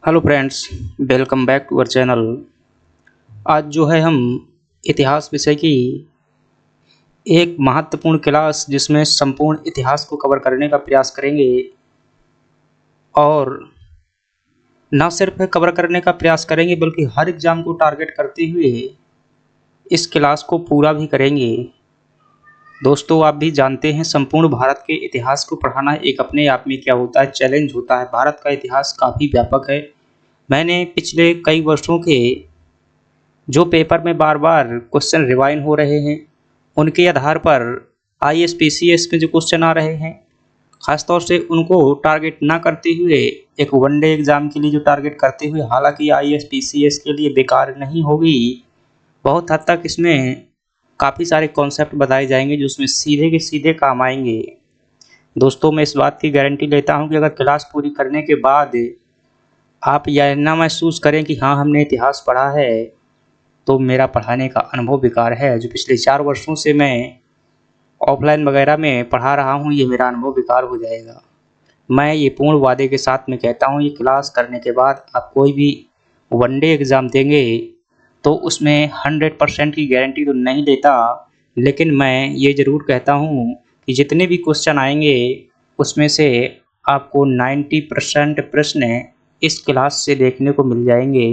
Hello friends, welcome back to our channel. आज जो है हम इतिहास विषय की एक महत्वपूर्ण क्लास जिसमें संपूर्ण इतिहास को कवर करने का प्रयास करेंगे और न सिर्फ कवर करने का प्रयास करेंगे बल्कि हर एग्ज़ाम को टारगेट करते हुए इस क्लास को पूरा भी करेंगे। दोस्तों, आप भी जानते हैं संपूर्ण भारत के इतिहास को पढ़ाना एक अपने आप में क्या होता है, चैलेंज होता है। भारत का इतिहास काफ़ी व्यापक है। मैंने पिछले कई वर्षों के जो पेपर में बार-बार क्वेश्चन रिवाइंड हो रहे हैं, उनके आधार पर आईएएस, पीसीएस में जो क्वेश्चन आ रहे हैं, ख़ासतौर से उनको टारगेट ना करते हुए एक वनडे एग्ज़ाम के लिए जो टारगेट करते हुए, हालांकि आईएएस, पीसीएस के लिए बेकार नहीं होगी। बहुत हद तक इसमें काफ़ी सारे कॉन्सेप्ट बताए जाएंगे जो उसमें सीधे के सीधे काम आएंगे। दोस्तों, मैं इस बात की गारंटी लेता हूं कि अगर क्लास पूरी करने के बाद आप यह ना महसूस करें कि हाँ, हमने इतिहास पढ़ा है तो मेरा पढ़ाने का अनुभव बेकार है। जो पिछले 4 वर्षों से मैं ऑफलाइन वगैरह में पढ़ा रहा हूँ, ये मेरा अनुभव बेकार हो जाएगा। मैं ये पूर्ण वादे के साथ में कहता हूँ, ये क्लास करने के बाद आप कोई भी वनडे एग्ज़ाम देंगे तो उसमें 100% की गारंटी तो नहीं देता, लेकिन मैं ये ज़रूर कहता हूँ कि जितने भी क्वेश्चन आएंगे उसमें से आपको 90% प्रश्न इस क्लास से देखने को मिल जाएंगे।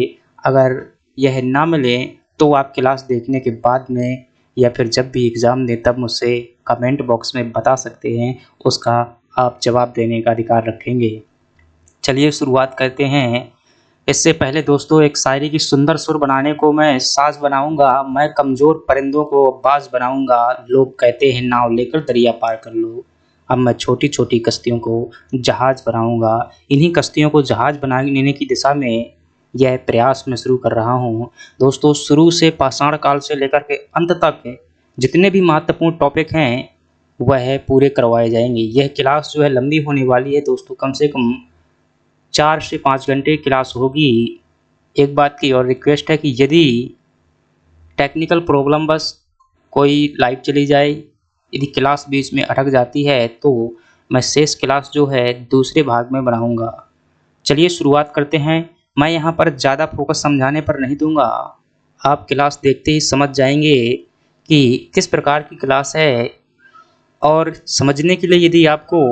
अगर यह ना मिले तो आप क्लास देखने के बाद में या फिर जब भी एग्ज़ाम दें तब मुझसे कमेंट बॉक्स में बता सकते हैं, उसका आप जवाब देने का अधिकार रखेंगे। चलिए शुरुआत करते हैं। इससे पहले दोस्तों, एक शायरी की सुंदर सुर बनाने को मैं साज़ बनाऊंगा। मैं कमज़ोर परिंदों को बाज़ बनाऊंगा। लोग कहते हैं नाव लेकर दरिया पार कर लो, अब मैं छोटी छोटी कश्तियों को जहाज़ बनाऊंगा। इन्हीं कश्तियों को जहाज़ बनाने की दिशा में यह प्रयास मैं शुरू कर रहा हूँ। दोस्तों, शुरू से पाषाण काल से लेकर के अंत तक जितने भी महत्वपूर्ण टॉपिक हैं वह पूरे करवाए जाएंगे। यह क्लास जो है लंबी होने वाली है दोस्तों, कम से कम 4 से 5 घंटे क्लास होगी। एक बात की और रिक्वेस्ट है कि यदि टेक्निकल प्रॉब्लम बस कोई लाइट चली जाए, यदि क्लास बीच में अटक जाती है तो मैं शेष क्लास जो है दूसरे भाग में बनाऊंगा। चलिए शुरुआत करते हैं। मैं यहाँ पर ज़्यादा फोकस समझाने पर नहीं दूंगा, आप क्लास देखते ही समझ जाएंगे कि किस प्रकार की क्लास है। और समझने के लिए यदि आपको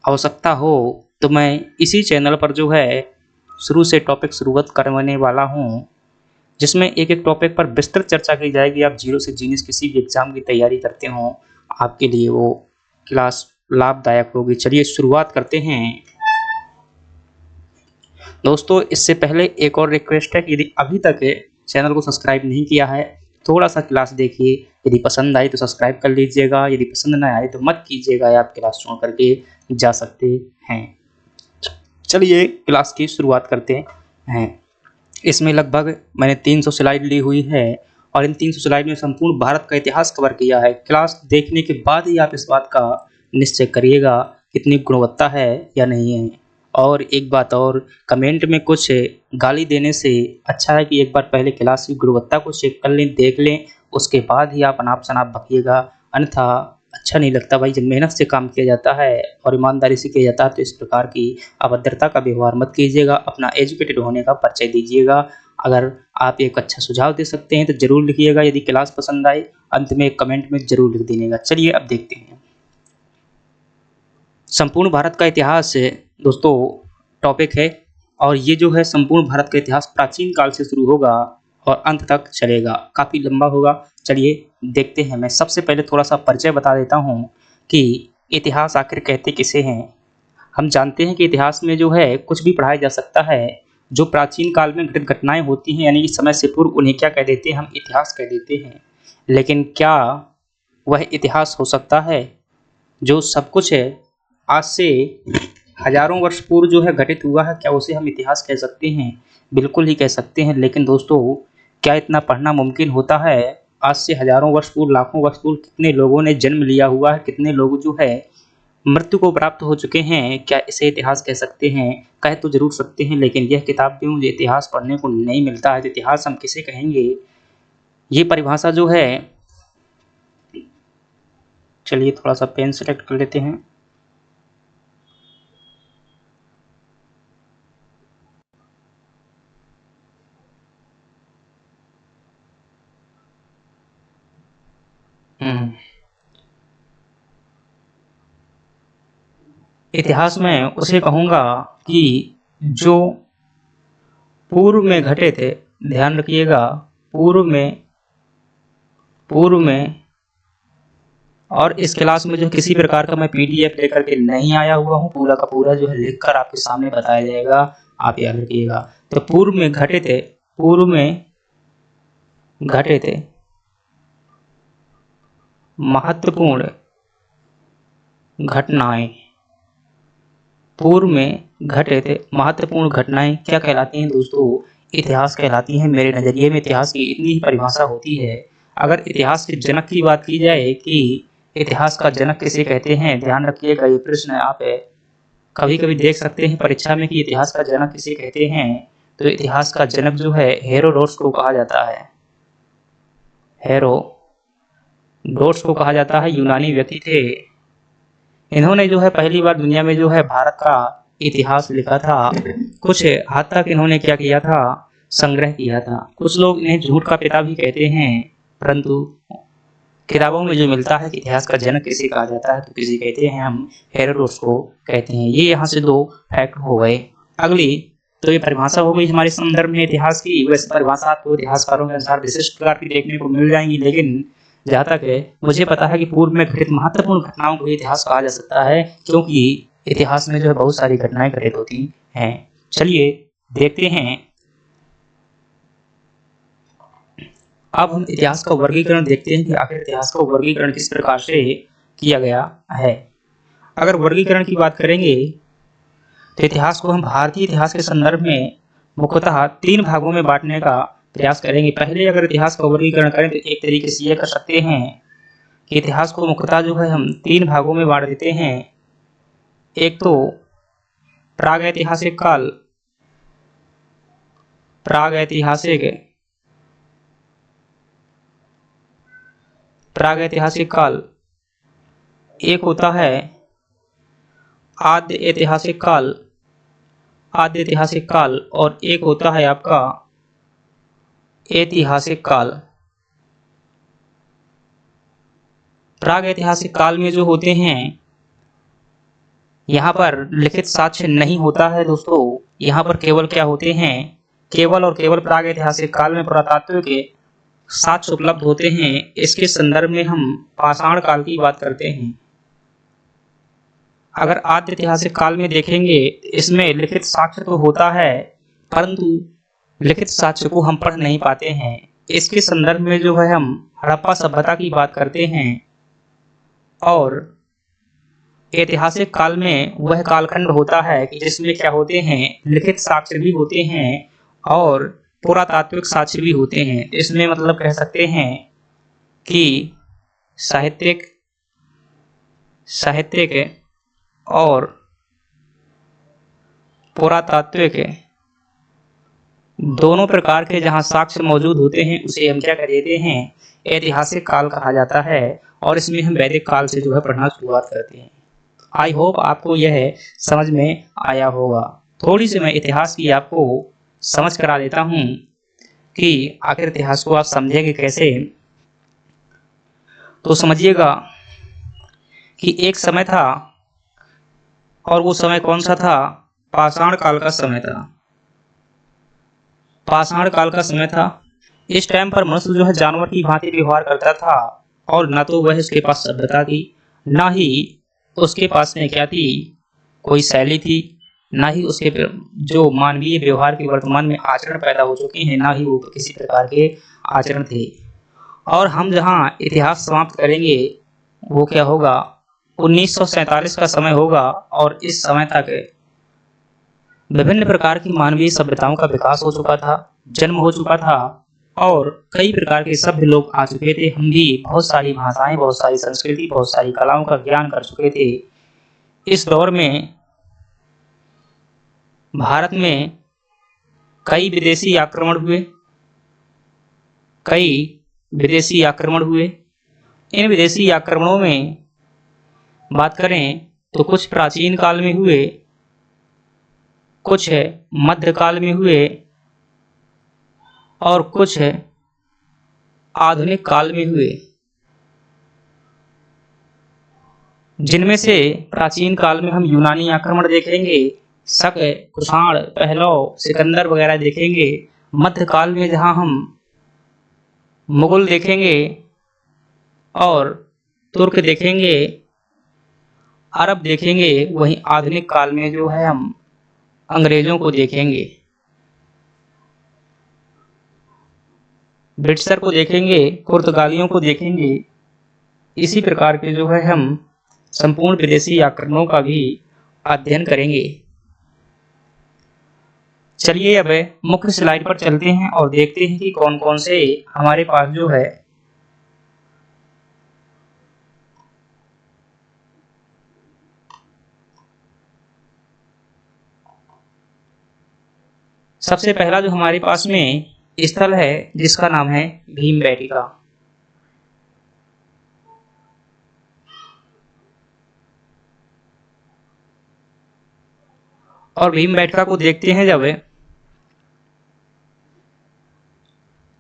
आवश्यकता हो तो मैं इसी चैनल पर जो है शुरू से टॉपिक शुरुआत करवाने वाला हूँ, जिसमें एक एक टॉपिक पर विस्तृत चर्चा की जाएगी। आप जीरो से जीनियस किसी भी एग्ज़ाम की तैयारी करते हो, आपके लिए वो क्लास लाभदायक होगी। चलिए शुरुआत करते हैं। दोस्तों, इससे पहले एक और रिक्वेस्ट है कि यदि अभी तक चैनल को सब्सक्राइब नहीं किया है, थोड़ा सा क्लास देखिए। यदि पसंद आई तो सब्सक्राइब कर लीजिएगा, यदि पसंद ना आए तो मत कीजिएगा, आप क्लास छोड़ करके जा सकते हैं। चलिए क्लास की शुरुआत करते हैं। इसमें लगभग मैंने 300 स्लाइड ली हुई है और इन 300 स्लाइड में संपूर्ण भारत का इतिहास कवर किया है। क्लास देखने के बाद ही आप इस बात का निश्चय करिएगा कितनी गुणवत्ता है या नहीं है। और एक बात और, कमेंट में कुछ गाली देने से अच्छा है कि एक बार पहले क्लास की गुणवत्ता को चेक कर लें, देख लें, उसके बाद ही आप अनाप शनाप बकिएगा। अन्यथा अच्छा नहीं लगता भाई। जब मेहनत से काम किया जाता है और ईमानदारी से किया जाता है तो इस प्रकार की अभद्रता का व्यवहार मत कीजिएगा। अपना एजुकेटेड होने का परिचय दीजिएगा। अगर आप एक अच्छा सुझाव दे सकते हैं तो ज़रूर लिखिएगा। यदि क्लास पसंद आए अंत में एक कमेंट में ज़रूर लिख दीजिएगा। चलिए अब देखते हैं संपूर्ण भारत का इतिहास दोस्तों टॉपिक है, और ये जो है संपूर्ण भारत का इतिहास प्राचीन काल से शुरू होगा और अंत तक चलेगा, काफ़ी लंबा होगा। चलिए देखते हैं। मैं सबसे पहले थोड़ा सा परिचय बता देता हूँ कि इतिहास आखिर कहते किसे हैं। हम जानते हैं कि इतिहास में जो है कुछ भी पढ़ाया जा सकता है। जो प्राचीन काल में घटित घटनाएं होती हैं, यानी कि समय से पूर्व, उन्हें क्या कह देते हैं, हम इतिहास कह देते हैं। लेकिन क्या वह इतिहास हो सकता है जो सब कुछ है आज से हजारों वर्ष पूर्व जो है घटित हुआ है, क्या उसे हम इतिहास कह सकते हैं? बिल्कुल ही कह सकते हैं। लेकिन दोस्तों, क्या इतना पढ़ना मुमकिन होता है? आज से हजारों वर्ष पूर्व, लाखों वर्ष पूर्व कितने लोगों ने जन्म लिया हुआ है, कितने लोग जो है मृत्यु को प्राप्त हो चुके हैं, क्या इसे इतिहास कह सकते हैं? कह तो जरूर सकते हैं, लेकिन यह किताब भी मुझे इतिहास पढ़ने को नहीं मिलता है तो इतिहास हम किसे कहेंगे? ये परिभाषा जो है, चलिए थोड़ा सा पेन सेलेक्ट कर लेते हैं। इतिहास में उसे कहूँगा कि जो पूर्व में घटे थे, ध्यान रखिएगा, पूर्व में और इस क्लास में जो किसी प्रकार का मैं पीडीएफ लेकर के नहीं आया हुआ हूँ, पूरा का पूरा जो है लिखकर आपके सामने बताया जाएगा, आप याद रखिएगा। तो पूर्व में घटे थे महत्वपूर्ण घटनाएं, पूर्व में घटे थे महत्वपूर्ण घटनाएं क्या कहलाती हैं दोस्तों? इतिहास कहलाती हैं। मेरे नज़रिए में इतिहास की इतनी ही परिभाषा होती है। अगर इतिहास के जनक की बात की जाए कि इतिहास का जनक किसे कहते हैं, ध्यान रखिएगा, ये प्रश्न आप कभी कभी देख सकते हैं परीक्षा में कि इतिहास का जनक किसे कहते हैं। तो इतिहास का जनक जो है हेरोडोटस को कहा जाता है। हेरोडोटस को कहा जाता है, यूनानी व्यक्ति थे। इन्होंने जो है पहली बार दुनिया में जो है भारत का इतिहास लिखा था। कुछ हद तक इन्होंने क्या किया था, संग्रह किया था। कुछ लोग इन्हें झूठ का पिता भी कहते हैं, परंतु किताबों में जो मिलता है कि इतिहास का जनक किसे कहा जाता है, तो किसे कहते हैं, हम हेरोडोटस को कहते हैं। ये यहाँ से 2 फैक्ट हो गए। अगली तो ये परिभाषा हो गई हमारे संदर्भ में इतिहास की। वैसे परिभाषा आपको इतिहासकारों के अनुसार विशिष्ट प्रकार की देखने को मिल जाएंगी, लेकिन जहाँ तक है मुझे पता है कि पूर्व में घटित महत्वपूर्ण घटनाओं को इतिहास कहा जा सकता है, क्योंकि इतिहास में जो है बहुत सारी घटनाएं घटित होती हैं। चलिए देखते हैं, अब हम इतिहास का वर्गीकरण देखते हैं कि आखिर इतिहास का वर्गीकरण किस प्रकार से किया गया है। अगर वर्गीकरण की बात करेंगे तो इतिहास को हम भारतीय इतिहास के संदर्भ में मुख्यतः 3 भागों में बांटने का प्रयास करेंगे। पहले अगर इतिहास का वर्गीकरण करें तो एक तरीके से ये कर सकते हैं कि इतिहास को मुख्यतः जो है हम 3 भागों में बांट देते हैं। एक तो प्रागैतिहासिक काल, प्रागैतिहासिक काल, एक होता है आद्य ऐतिहासिक काल, और एक होता है आपका ऐतिहासिक काल। प्रागैतिहासिक काल में जो होते हैं, यहाँ पर लिखित साक्ष्य नहीं होता है दोस्तों। यहाँ पर केवल क्या होते हैं, केवल प्रागैतिहासिक काल में पुरातात्विक साक्ष्य उपलब्ध होते हैं। इसके संदर्भ में हम पाषाण काल की बात करते हैं। अगर आद्य ऐतिहासिक काल में देखेंगे, इसमें लिखित साक्ष्य तो होता है, परंतु लिखित साक्ष्य को हम पढ़ नहीं पाते हैं। इसके संदर्भ में जो है हम हड़प्पा सभ्यता की बात करते हैं। और ऐतिहासिक काल में वह कालखंड होता है कि जिसमें क्या होते हैं, लिखित साक्ष्य भी होते हैं और पुरातात्विक साक्ष्य भी होते हैं। इसमें मतलब कह सकते हैं कि साहित्यिक और पुरातात्विक दोनों प्रकार के जहां साक्ष्य मौजूद होते हैं, उसे हम क्या कह देते हैं, ऐतिहासिक काल कहा जाता है। और इसमें हम वैदिक काल से जो है पढ़ना शुरुआत करते हैं। आई होप आपको यह समझ में आया होगा। थोड़ी सी मैं इतिहास की आपको समझ करा देता हूं कि आखिर इतिहास को आप समझेंगे कैसे। तो समझिएगा कि एक समय था, और वो समय कौन सा था, पाषाण काल का समय था। पाषाण काल का समय था। इस टाइम पर मनुष्य जो है जानवर की भांति व्यवहार करता था, और न तो वह उसके पास सभ्यता थी, ना ही उसके पास में क्या थी, कोई शैली थी, ना ही उसके जो मानवीय व्यवहार के वर्तमान में आचरण पैदा हो चुके हैं, ना ही वो किसी प्रकार के आचरण थे। और हम जहां इतिहास समाप्त करेंगे वो क्या होगा, 1947 का समय होगा। और इस समय तक विभिन्न प्रकार की मानवीय सभ्यताओं का विकास हो चुका था, जन्म हो चुका था, और कई प्रकार के सभ्य लोग आ चुके थे। हम भी बहुत सारी भाषाएं, बहुत सारी संस्कृति, बहुत सारी कलाओं का ज्ञान कर चुके थे। इस दौर में भारत में कई विदेशी आक्रमण हुए। इन विदेशी आक्रमणों में बात करें तो कुछ प्राचीन काल में हुए, कुछ मध्यकाल में हुए, और कुछ आधुनिक काल में हुए। जिनमें से प्राचीन काल में हम यूनानी आक्रमण देखेंगे, शक, कुषाण, पहलव, सिकंदर वगैरह देखेंगे। मध्यकाल में जहां हम मुगल देखेंगे और तुर्क देखेंगे, अरब देखेंगे, वहीं आधुनिक काल में जो है हम अंग्रेजों को देखेंगे, ब्रिटिशर को देखेंगे, पुर्तगालियों को देखेंगे। इसी प्रकार के जो है हम संपूर्ण विदेशी आक्रमणों का भी अध्ययन करेंगे। चलिए अब मुख्य स्लाइड पर चलते हैं और देखते हैं कि कौन कौन से हमारे पास जो है सबसे पहला जो हमारे पास में स्थल है जिसका नाम है भीमबेटका। और भीमबेटका को देखते हैं जब,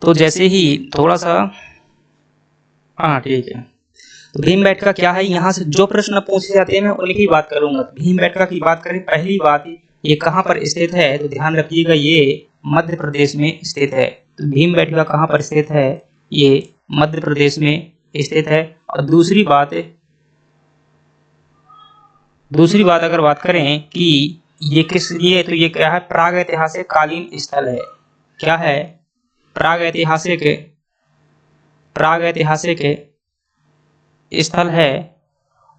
तो जैसे ही थोड़ा सा, हाँ ठीक है, तो भीमबेटका क्या है, यहाँ से जो प्रश्न पूछे जाते हैं मैं उनकी बात करूंगा। भीमबेटका की बात करें, पहली बात ये कहाँ पर स्थित है, तो ध्यान रखिएगा ये मध्य प्रदेश में स्थित है। तो भीमबेटका कहाँ पर स्थित है, ये मध्य प्रदेश में स्थित है। और दूसरी बात अगर बात करें कि ये किस लिए, तो ये क्या है, प्राग ऐतिहासिक कालीन स्थल है। क्या है, प्राग ऐतिहासिक स्थल है।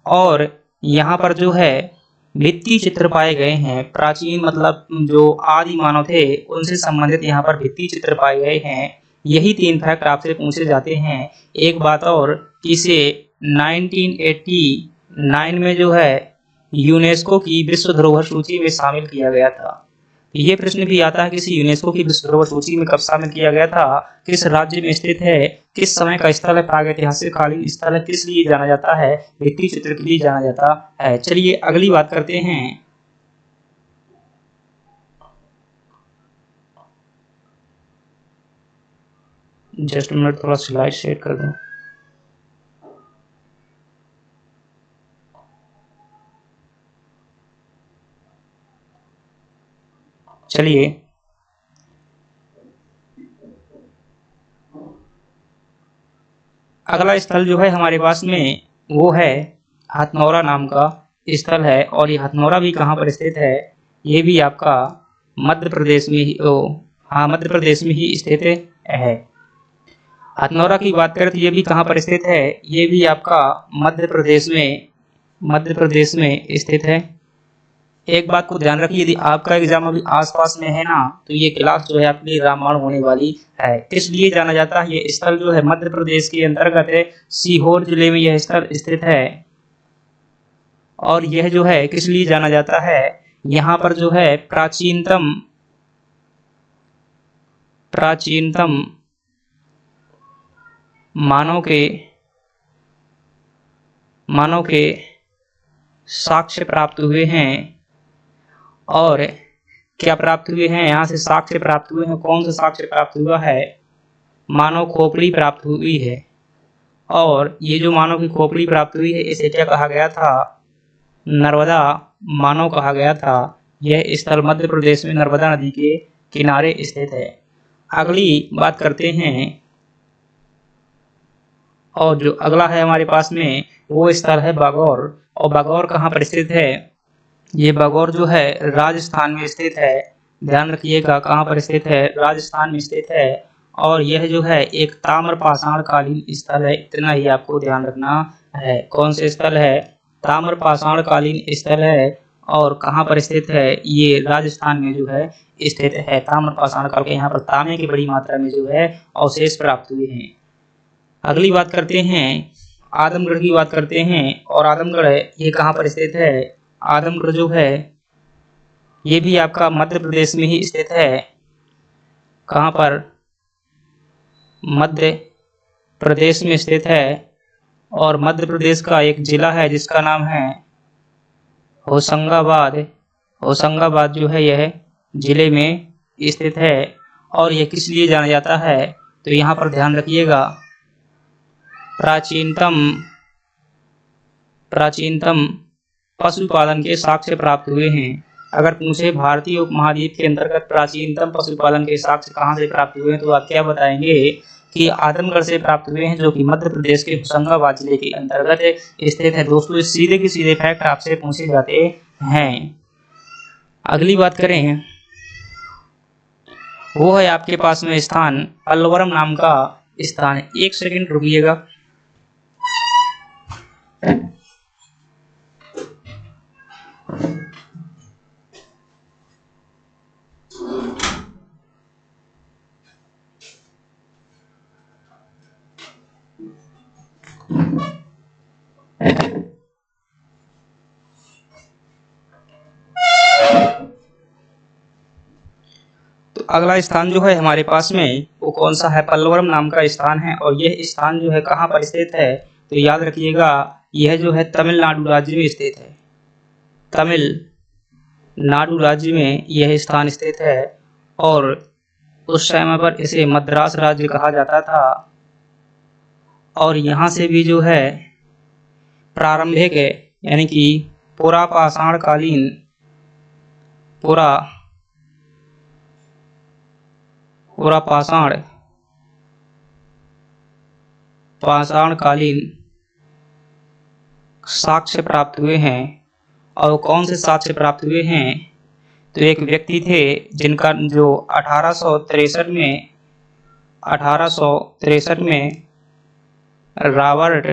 और यहाँ पर जो है भित्ति चित्र पाए गए हैं, प्राचीन मतलब जो आदि मानव थे उनसे संबंधित यहाँ पर भित्ति चित्र पाए गए हैं। यही 3 फैक्ट आपसे पूछे जाते हैं। एक बात और, इसे 1989 में जो है यूनेस्को की विश्व धरोहर सूची में शामिल किया गया था। ये प्रश्न भी आता है, किसी यूनेस्को की विश्व धरोहर सूची में कब शामिल किया गया था, किस राज्य में स्थित है, किस समय का स्थल है, प्रागैतिहासिक कालीन स्थल है, किस लिए जाना जाता है, भित्ति चित्र के लिए जाना जाता है। चलिए अगली बात करते हैं। जस्ट मिनट, थोड़ा स्लाइड शेयर कर दूं। चलिए अगला स्थल जो है हमारे पास में वो है हथनौरा नाम का स्थल है। और ये हथनौरा भी कहाँ पर स्थित है, ये भी आपका मध्य प्रदेश में ही, मध्य प्रदेश में ही स्थित है। हथनौरा की बात करें तो ये भी कहाँ पर स्थित है, ये भी आपका मध्य प्रदेश में स्थित है। एक बात को ध्यान रखिए, यदि आपका एग्जाम अभी आसपास में है ना, तो ये क्लास जो है आपके लिए रामबाण होने वाली है। किस लिए जाना जाता है, ये स्थल जो है मध्य प्रदेश के अंतर्गत है, सीहोर जिले में यह स्थल स्थित है। और यह जो है किस लिए जाना जाता है, यहाँ पर जो है प्राचीनतम मानव के साक्ष्य प्राप्त हुए हैं। और क्या प्राप्त हुए हैं, यहाँ से साक्ष्य प्राप्त हुए हैं। कौन सा साक्ष्य प्राप्त हुआ है, मानव खोपड़ी प्राप्त हुई है। और ये जो मानव की खोपड़ी प्राप्त हुई है, इसे क्या कहा गया था, नर्मदा मानव कहा गया था। यह स्थल मध्य प्रदेश में नर्मदा नदी के किनारे स्थित है। अगली बात करते हैं, और जो अगला है हमारे पास में वो स्थल है बागौर। और बागौर कहाँ पर स्थित है, ये बागौर जो है राजस्थान में स्थित है। ध्यान रखिएगा कहाँ पर स्थित है, राजस्थान में स्थित है। और यह जो है एक ताम्र पाषाण कालीन स्थल है, इतना ही आपको ध्यान रखना है। कौन से स्थल है, ताम्र पाषाण कालीन स्थल है। और कहाँ पर स्थित है, ये राजस्थान में जो है स्थित है। ताम्र पाषाण काल के यहाँ पर तांबे की बड़ी मात्रा में जो है अवशेष प्राप्त हुए हैं। अगली बात करते हैं, आदमगढ़ की बात करते हैं। और आदमगढ़ ये कहाँ पर स्थित है, आदमगढ़ जो है ये भी आपका मध्य प्रदेश में ही स्थित है। कहाँ पर, मध्य प्रदेश में स्थित है। और मध्य प्रदेश का एक जिला है जिसका नाम है होशंगाबाद। होशंगाबाद जो है यह जिले में स्थित है। और यह किस लिए जाना जाता है, तो यहाँ पर ध्यान रखिएगा, प्राचीनतम प्राचीनतम पशुपालन के साक्ष्य प्राप्त हुए हैं। अगर पूछे भारतीय उपमहाद्वीप के अंतर्गत प्राचीनतम पशुपालन के साक्ष्य कहाँ से प्राप्त हुए हैं, तो आप क्या बताएंगे कि आजमगढ़ से प्राप्त हुए हैं, जो कि मध्य प्रदेश के होशंगाबाद जिले के अंतर्गत स्थित है। दोस्तों सीधे के सीधे फैक्ट आपसे पूछे जाते हैं। अगली बात करें, वो है आपके पास में स्थान पल्लवरम नाम का स्थान। एक सेकंड रुकिएगा। तो अगला स्थान जो है हमारे पास में वो कौन सा है, पल्लवरम नाम का स्थान है। और यह स्थान जो है कहाँ पर स्थित है, तो याद रखिएगा यह जो है तमिलनाडु राज्य में स्थित है। तमिलनाडु राज्य में यह स्थान स्थित है और उस समय पर इसे मद्रास राज्य कहा जाता था। और यहाँ से भी जो है प्रारंभिक है, यानी कि पुरापाषाण कालीन साक्ष्य प्राप्त हुए हैं। और कौन से साक्ष्य प्राप्त हुए हैं, तो एक व्यक्ति थे जिनका जो 1863 में रॉबर्ट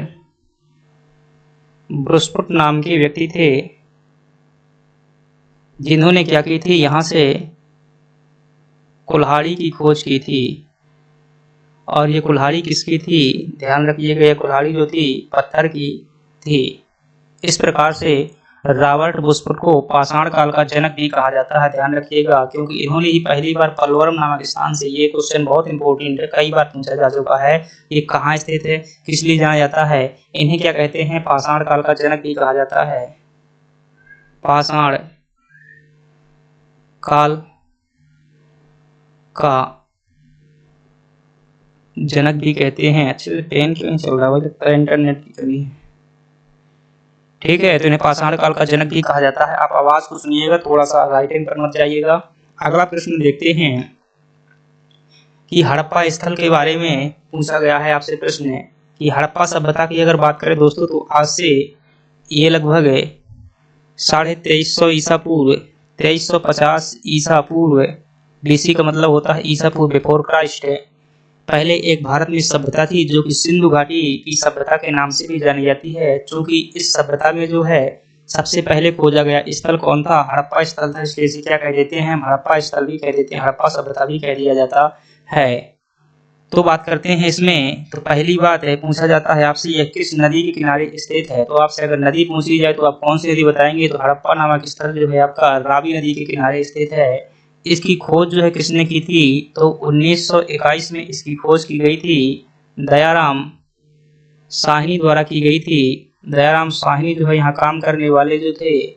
ब्रूसफुट नाम के व्यक्ति थे, जिन्होंने क्या की थी, यहाँ से कुल्हाड़ी की खोज की थी। और ये कुल्हाड़ी किसकी थी, ध्यान रखिएगा, ये कुल्हाड़ी जो थी पत्थर की थी। इस प्रकार से रॉबर्ट ब्रूसफुट को पाषाण काल का जनक भी कहा जाता है। ध्यान रखिएगा, क्योंकि इन्होंने ही पहली बार पल्लवरम नामक स्थान से, ये क्वेश्चन बहुत इंपॉर्टेंट है, कई बार पूछा जा चुका है, ये कहाँ स्थित है, किस लिए जाना जाता है, इन्हें क्या कहते हैं, पाषाण काल का जनक भी कहा जाता है। पाषाण काल का जनक भी कहते हैं। अच्छे से पेन क्यों नहीं चल रहा है, लगता है इंटरनेट की कमी है। ठीक है, तो इन्हें पाषाण काल का जनक भी कहा जाता है। आप आवाज को सुनिएगा, थोड़ा सा राइटिंग पर मत जाइएगा। अगला प्रश्न देखते हैं कि हड़प्पा स्थल के बारे में पूछा गया है आपसे प्रश्न है कि हड़प्पा सभ्यता की अगर बात करें दोस्तों, तो आज से ये लगभग 2350 ईसा पूर्व, 2350 ईसा पूर्व, BC का मतलब होता है ईसा पूर्व, बिफोर क्राइस्ट, पहले एक भारत में सभ्यता थी जो कि सिंधु घाटी की सभ्यता के नाम से भी जानी जाती है। क्योंकि इस सभ्यता में जो है सबसे पहले खोजा गया स्थल कौन था, हड़प्पा स्थल था, इसलिए इसे क्या कह देते हैं, हड़प्पा स्थल भी कह देते हैं, हड़प्पा सभ्यता भी कह दिया जाता है। तो बात करते हैं इसमें, तो पहली बात है पूछा जाता है आपसे यह किस नदी के किनारे स्थित है। तो आपसे अगर नदी पूछी जाए तो आप कौन सी नदी बताएंगे, तो हड़प्पा नामक स्थल जो है आपका रावी नदी के किनारे स्थित है। इसकी खोज जो है किसने की थी, तो 1921 में इसकी खोज की गई थी, दयाराम साहनी द्वारा की गई थी। दयाराम साहनी जो है यहाँ काम करने वाले जो थे,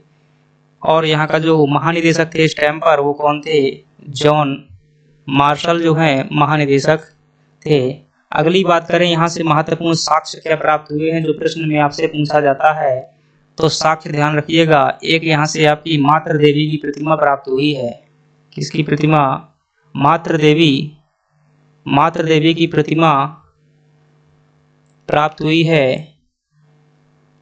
और यहाँ का जो महानिदेशक थे इस टाइम पर वो कौन थे, जॉन मार्शल जो है महानिदेशक थे। अगली बात करें यहाँ से महत्वपूर्ण साक्ष्य क्या प्राप्त हुए हैं, जो प्रश्न में आपसे पूछा जाता है, तो साक्ष्य ध्यान रखिएगा। एक यहाँ से आपकी मातृ देवी की प्रतिमा प्राप्त हुई है। किसकी प्रतिमा, मातृ देवी की प्रतिमा प्राप्त हुई है।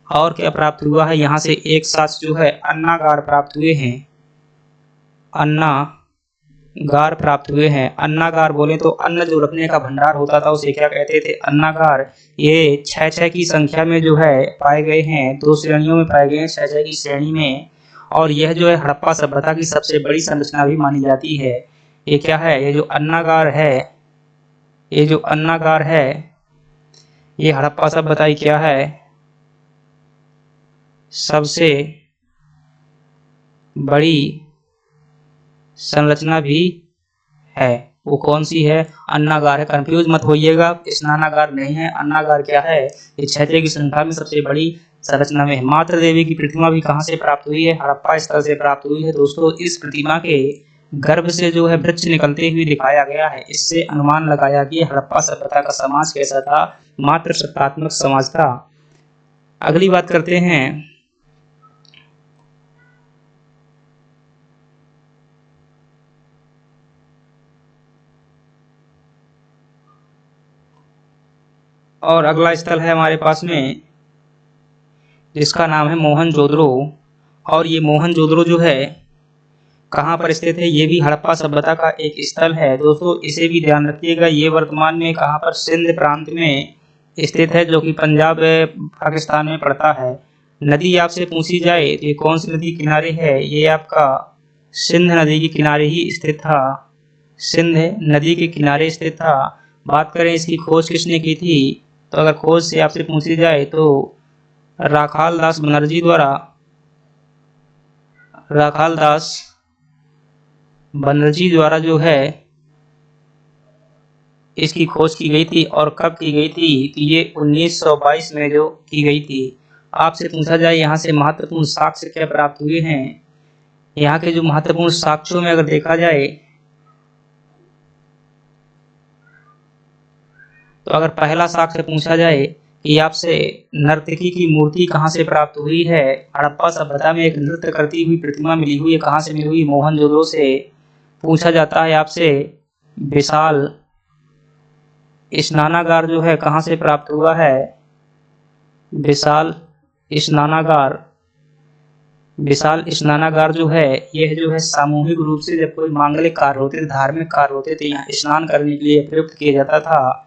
और क्या प्राप्त हुआ है, यहाँ से एक साक्ष्य जो है अन्नागार प्राप्त हुए हैं, अन्नागार प्राप्त हुए हैं। अन्नागार बोले तो अन्न जो रखने का भंडार होता था उसे क्या कहते थे, अन्नागार। ये 6 की संख्या में जो है पाए गए हैं, 2 श्रेणियों में पाए गए हैं, 6 की श्रेणी में। और यह जो है हड़प्पा सभ्यता की सबसे बड़ी संरचना भी मानी जाती है। ये क्या है, ये जो अन्नागार है, ये हड़प्पा सभ्यता क्या है, सबसे बड़ी संरचना भी है। वो कौन सी है, अन्नागार है। कंफ्यूज मत होइएगा, स्नानागार नहीं है, अन्नागार क्या है, ये 6 की संख्या में सबसे बड़ी संरचना में। मातृ देवी की प्रतिमा भी कहाँ से प्राप्त हुई है, हड़प्पा स्थल से प्राप्त हुई है। दोस्तों इस प्रतिमा के गर्भ से जो है वृक्ष निकलते हुए दिखाया गया है। इससे अनुमान लगाया कि हड़प्पा सभ्यता का समाज कैसा था, मातृ सत्तात्मक समाज था। अगली बात करते हैं और अगला स्थल है हमारे पास में जिसका नाम है मोहनजोदड़ो। और ये मोहनजोदड़ो जो है कहाँ पर स्थित है, ये भी हड़प्पा सभ्यता का एक स्थल है। दोस्तों इसे भी ध्यान रखिएगा, ये वर्तमान में कहाँ पर सिंध प्रांत में स्थित है, जो कि पंजाब पाकिस्तान में पड़ता है। नदी आपसे पूछी जाए तो ये कौन सी नदी किनारे है, ये आपका सिंध नदी के किनारे ही स्थित था, सिंध नदी के किनारे स्थित था। बात करें इसकी खोज किसने की थी, तो अगर खोज से आपसे पूछी जाए तो राखाल दास बनर्जी द्वारा, राखाल दास बनर्जी द्वारा जो है इसकी खोज की गई थी। और कब की गई थी, तो ये 1922 में जो की गई थी। आपसे पूछा जाए यहाँ से महत्वपूर्ण साक्ष्य क्या प्राप्त हुए हैं, यहाँ के जो महत्वपूर्ण साक्ष्यों में अगर देखा जाए तो अगर पहला साक्ष्य पूछा जाए कि आपसे नर्तकी की मूर्ति कहाँ से प्राप्त हुई है, हड़प्पा सभ्यता में एक नृत्य करती हुई प्रतिमा मिली हुई है, कहाँ से मिली हुई, मोहनजोदड़ो से। पूछा जाता है आपसे विशाल स्नानागार जो है कहाँ से प्राप्त हुआ है, विशाल स्नानागार, विशाल स्नानागार जो है यह जो है सामूहिक रूप से जब कोई मांगलिक कार्य होते थे, धार्मिक कार्य होते थे, यहाँ स्नान करने के लिए प्रयुक्त किया जाता था।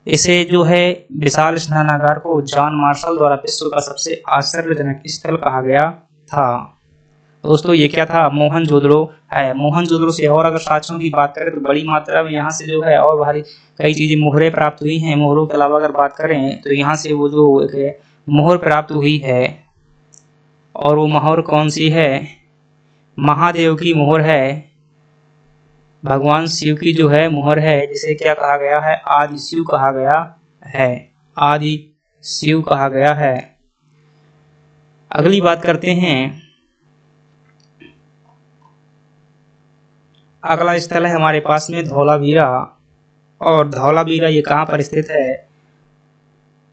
इसे जो है विशाल स्नानागार को जॉन मार्शल द्वारा विश्व का सबसे आश्चर्यजनक स्थल कहा गया था। दोस्तों ये क्या था, मोहनजोदड़ो है। मोहनजोदड़ो से और अगर साक्ष्यों की बात करें तो बड़ी मात्रा में यहाँ से जो है और भारी कई चीजें मोहरें प्राप्त हुई हैं। मोहरों के अलावा अगर बात करें तो यहाँ से वो जो एक मोहर प्राप्त हुई है, और वो मोहर कौन सी है, महादेव की मोहर है, भगवान शिव की जो है मोहर है, जिसे क्या कहा गया है, आदि शिव कहा गया है, आदि शिव कहा गया है। अगली बात करते हैं, अगला स्थल है हमारे पास में धौलावीरा। और धौलावीरा ये कहाँ पर स्थित है,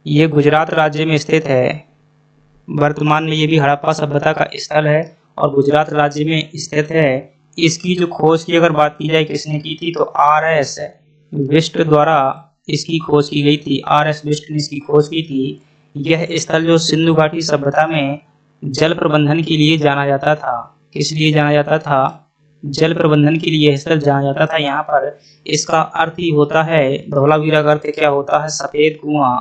ये गुजरात राज्य में स्थित है। वर्तमान में ये भी हड़प्पा सभ्यता का स्थल है और गुजरात राज्य में स्थित है। इसकी जो खोज की अगर बात की जाए किसने की थी, तो आर.एस. बिष्ट द्वारा इसकी खोज की गई थी, आर.एस. बिष्ट ने इसकी खोज की थी। यह स्थल जो सिंधु घाटी सभ्यता में जल प्रबंधन के लिए जाना जाता था, किस लिए जाना जाता था, जल प्रबंधन के लिए यह स्थल जाना जाता था। यहाँ पर इसका अर्थ ही होता है, धौलावीरा का अर्थ क्या होता है, सफेद कुआं।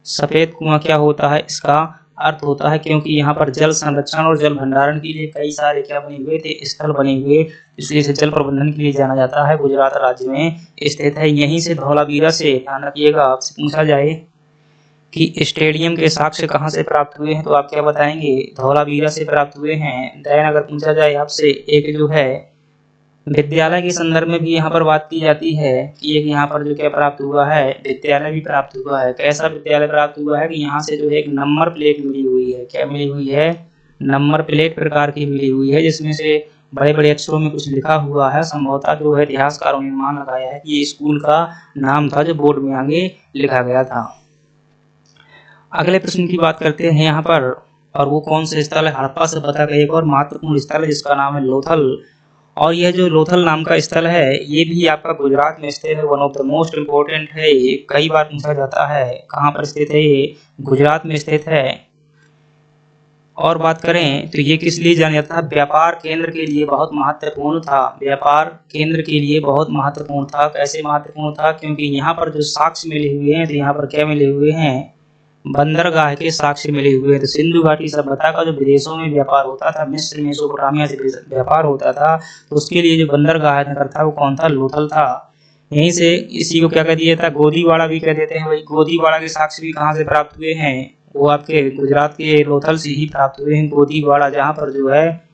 सफेद कुआं क्या होता है, इसका अर्थ होता है क्योंकि यहाँ पर जल संरक्षण और जल भंडारण के लिए कई सारे क्या बने हुए थे, स्थल बने हुए, इसलिए इसे जल प्रबंधन के लिए जाना जाता है। गुजरात राज्य में स्थित है। यहीं से धौलावीरा से, ध्यान रखिएगा, आपसे पूछा जाए कि स्टेडियम के साक्ष्य कहाँ से प्राप्त हुए हैं, तो आप क्या बताएंगे, धौलावीरा से प्राप्त हुए हैं। देन अगर पूछा जाए आपसे एक जो है विद्यालय के संदर्भ में भी यहाँ पर बात की जाती है कि एक यहाँ पर जो क्या प्राप्त हुआ है, विद्यालय भी प्राप्त हुआ है। कैसा विद्यालय प्राप्त हुआ है कि यहाँ से जो है एक नंबर प्लेट मिली हुई है, क्या मिली हुई है, नंबर प्लेट प्रकार की मिली हुई है, जिसमें से बड़े बड़े अक्षरों में कुछ लिखा हुआ है। संभवतः जो है इतिहासकारों ने मान लगाया है कि ये स्कूल का नाम था जो बोर्ड में आगे लिखा गया था। अगले प्रश्न की बात करते हैं यहाँ पर, और वो कौन सा स्थल है, हड़प्पा सभ्यता का एक और महत्वपूर्ण स्थल है जिसका नाम है लोथल। और यह जो लोथल नाम का स्थल है ये भी आपका गुजरात में स्थित है, one of the most important है। ये कई बार पूछा जाता है कहाँ पर स्थित है, ये गुजरात में स्थित है। और बात करें तो ये किस लिए जाना जाता है, व्यापार केंद्र के लिए बहुत महत्वपूर्ण था, व्यापार केंद्र के लिए बहुत महत्वपूर्ण था। कैसे महत्वपूर्ण था, क्योंकि यहाँ पर जो साक्ष्य मिले हुए हैं, तो यहाँ पर क्या मिले हुए हैं, बंदरगाह के साक्ष्य मिले हुए हैं। तो सिंधु घाटी सभ्यता का जो विदेशों में व्यापार होता था, मिस्र मेसोपोटामिया से व्यापार होता था, तो उसके लिए जो बंदरगाह नगर था वो कौन था, लोथल था। यहीं से इसी को क्या कह दिया था, गोदीवाड़ा भी कह देते हैं। वही गोदीवाड़ा के साक्ष्य भी कहाँ से प्राप्त हुए हैं, वो आपके गुजरात के लोथल से ही प्राप्त हुए हैं। गोदीवाड़ा जहाँ पर जो है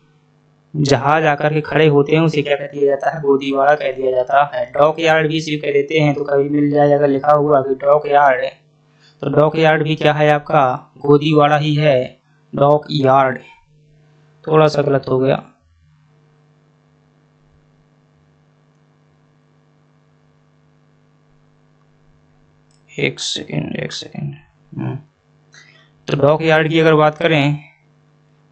जहाज आकर के खड़े होते हैं उसे क्या कह दिया जाता है, गोदीवाड़ा कह दिया जाता है। डॉक यार्ड भी इसे कह देते हैं, तो कभी मिल जाए अगर लिखा हुआ कि डॉक यार्ड, तो डॉक यार्ड भी क्या है आपका, गोदीवाड़ा ही है, डॉक यार्ड। थोड़ा सा गलत हो गया। एक सेकेंड। तो डॉक यार्ड की अगर बात करें,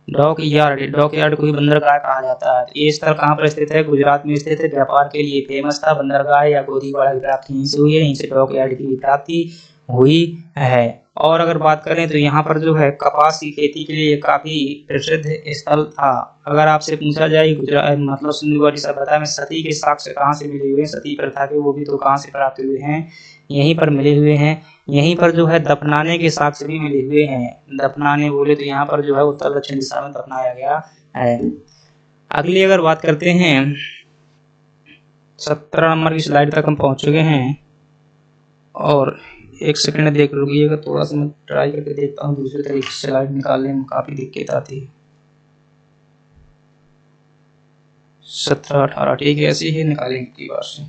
डॉक यार्ड को ही बंदरगाह कहा जाता है। ये स्थल कहाँ पर स्थित है? गुजरात में स्थित है। व्यापार के लिए फेमस था। बंदरगाह या गोदीवाड़ा की प्राप्ति यहीं से हुई है, यहीं से डॉक यार्ड की प्राप्ति हुई है। और अगर बात करें तो यहाँ पर जो है कपास की खेती के लिए काफी प्रसिद्ध स्थल था। अगर आपसे पूछा जाए गुजरात मतलब सिंधु घाटी सभ्यता में सती के साक्ष्य कहाँ से मिले हुए हैं, सती प्रथा के, वो भी तो कहाँ से प्राप्त हुए हैं? यहीं पर मिले हुए हैं। यहीं पर जो है दफनाने के साक्ष्य भी मिले हुए हैं। दफनाने बोले तो यहाँ पर जो है उत्तर दक्षिण दिशा में दफनाया गया है। अगली अगर बात करते हैं 17 नंबर की स्लाइड तक हम पहुंच चुके हैं। और एक सेकंड देख रुकिएगा, थोड़ा सा मैं ट्राई करके देखता हूँ दूसरे तरीके से स्लाइड निकालने में काफी दिक्कत आती है। 17 18 ठीक है, ऐसे ही निकालेंगे की बात से।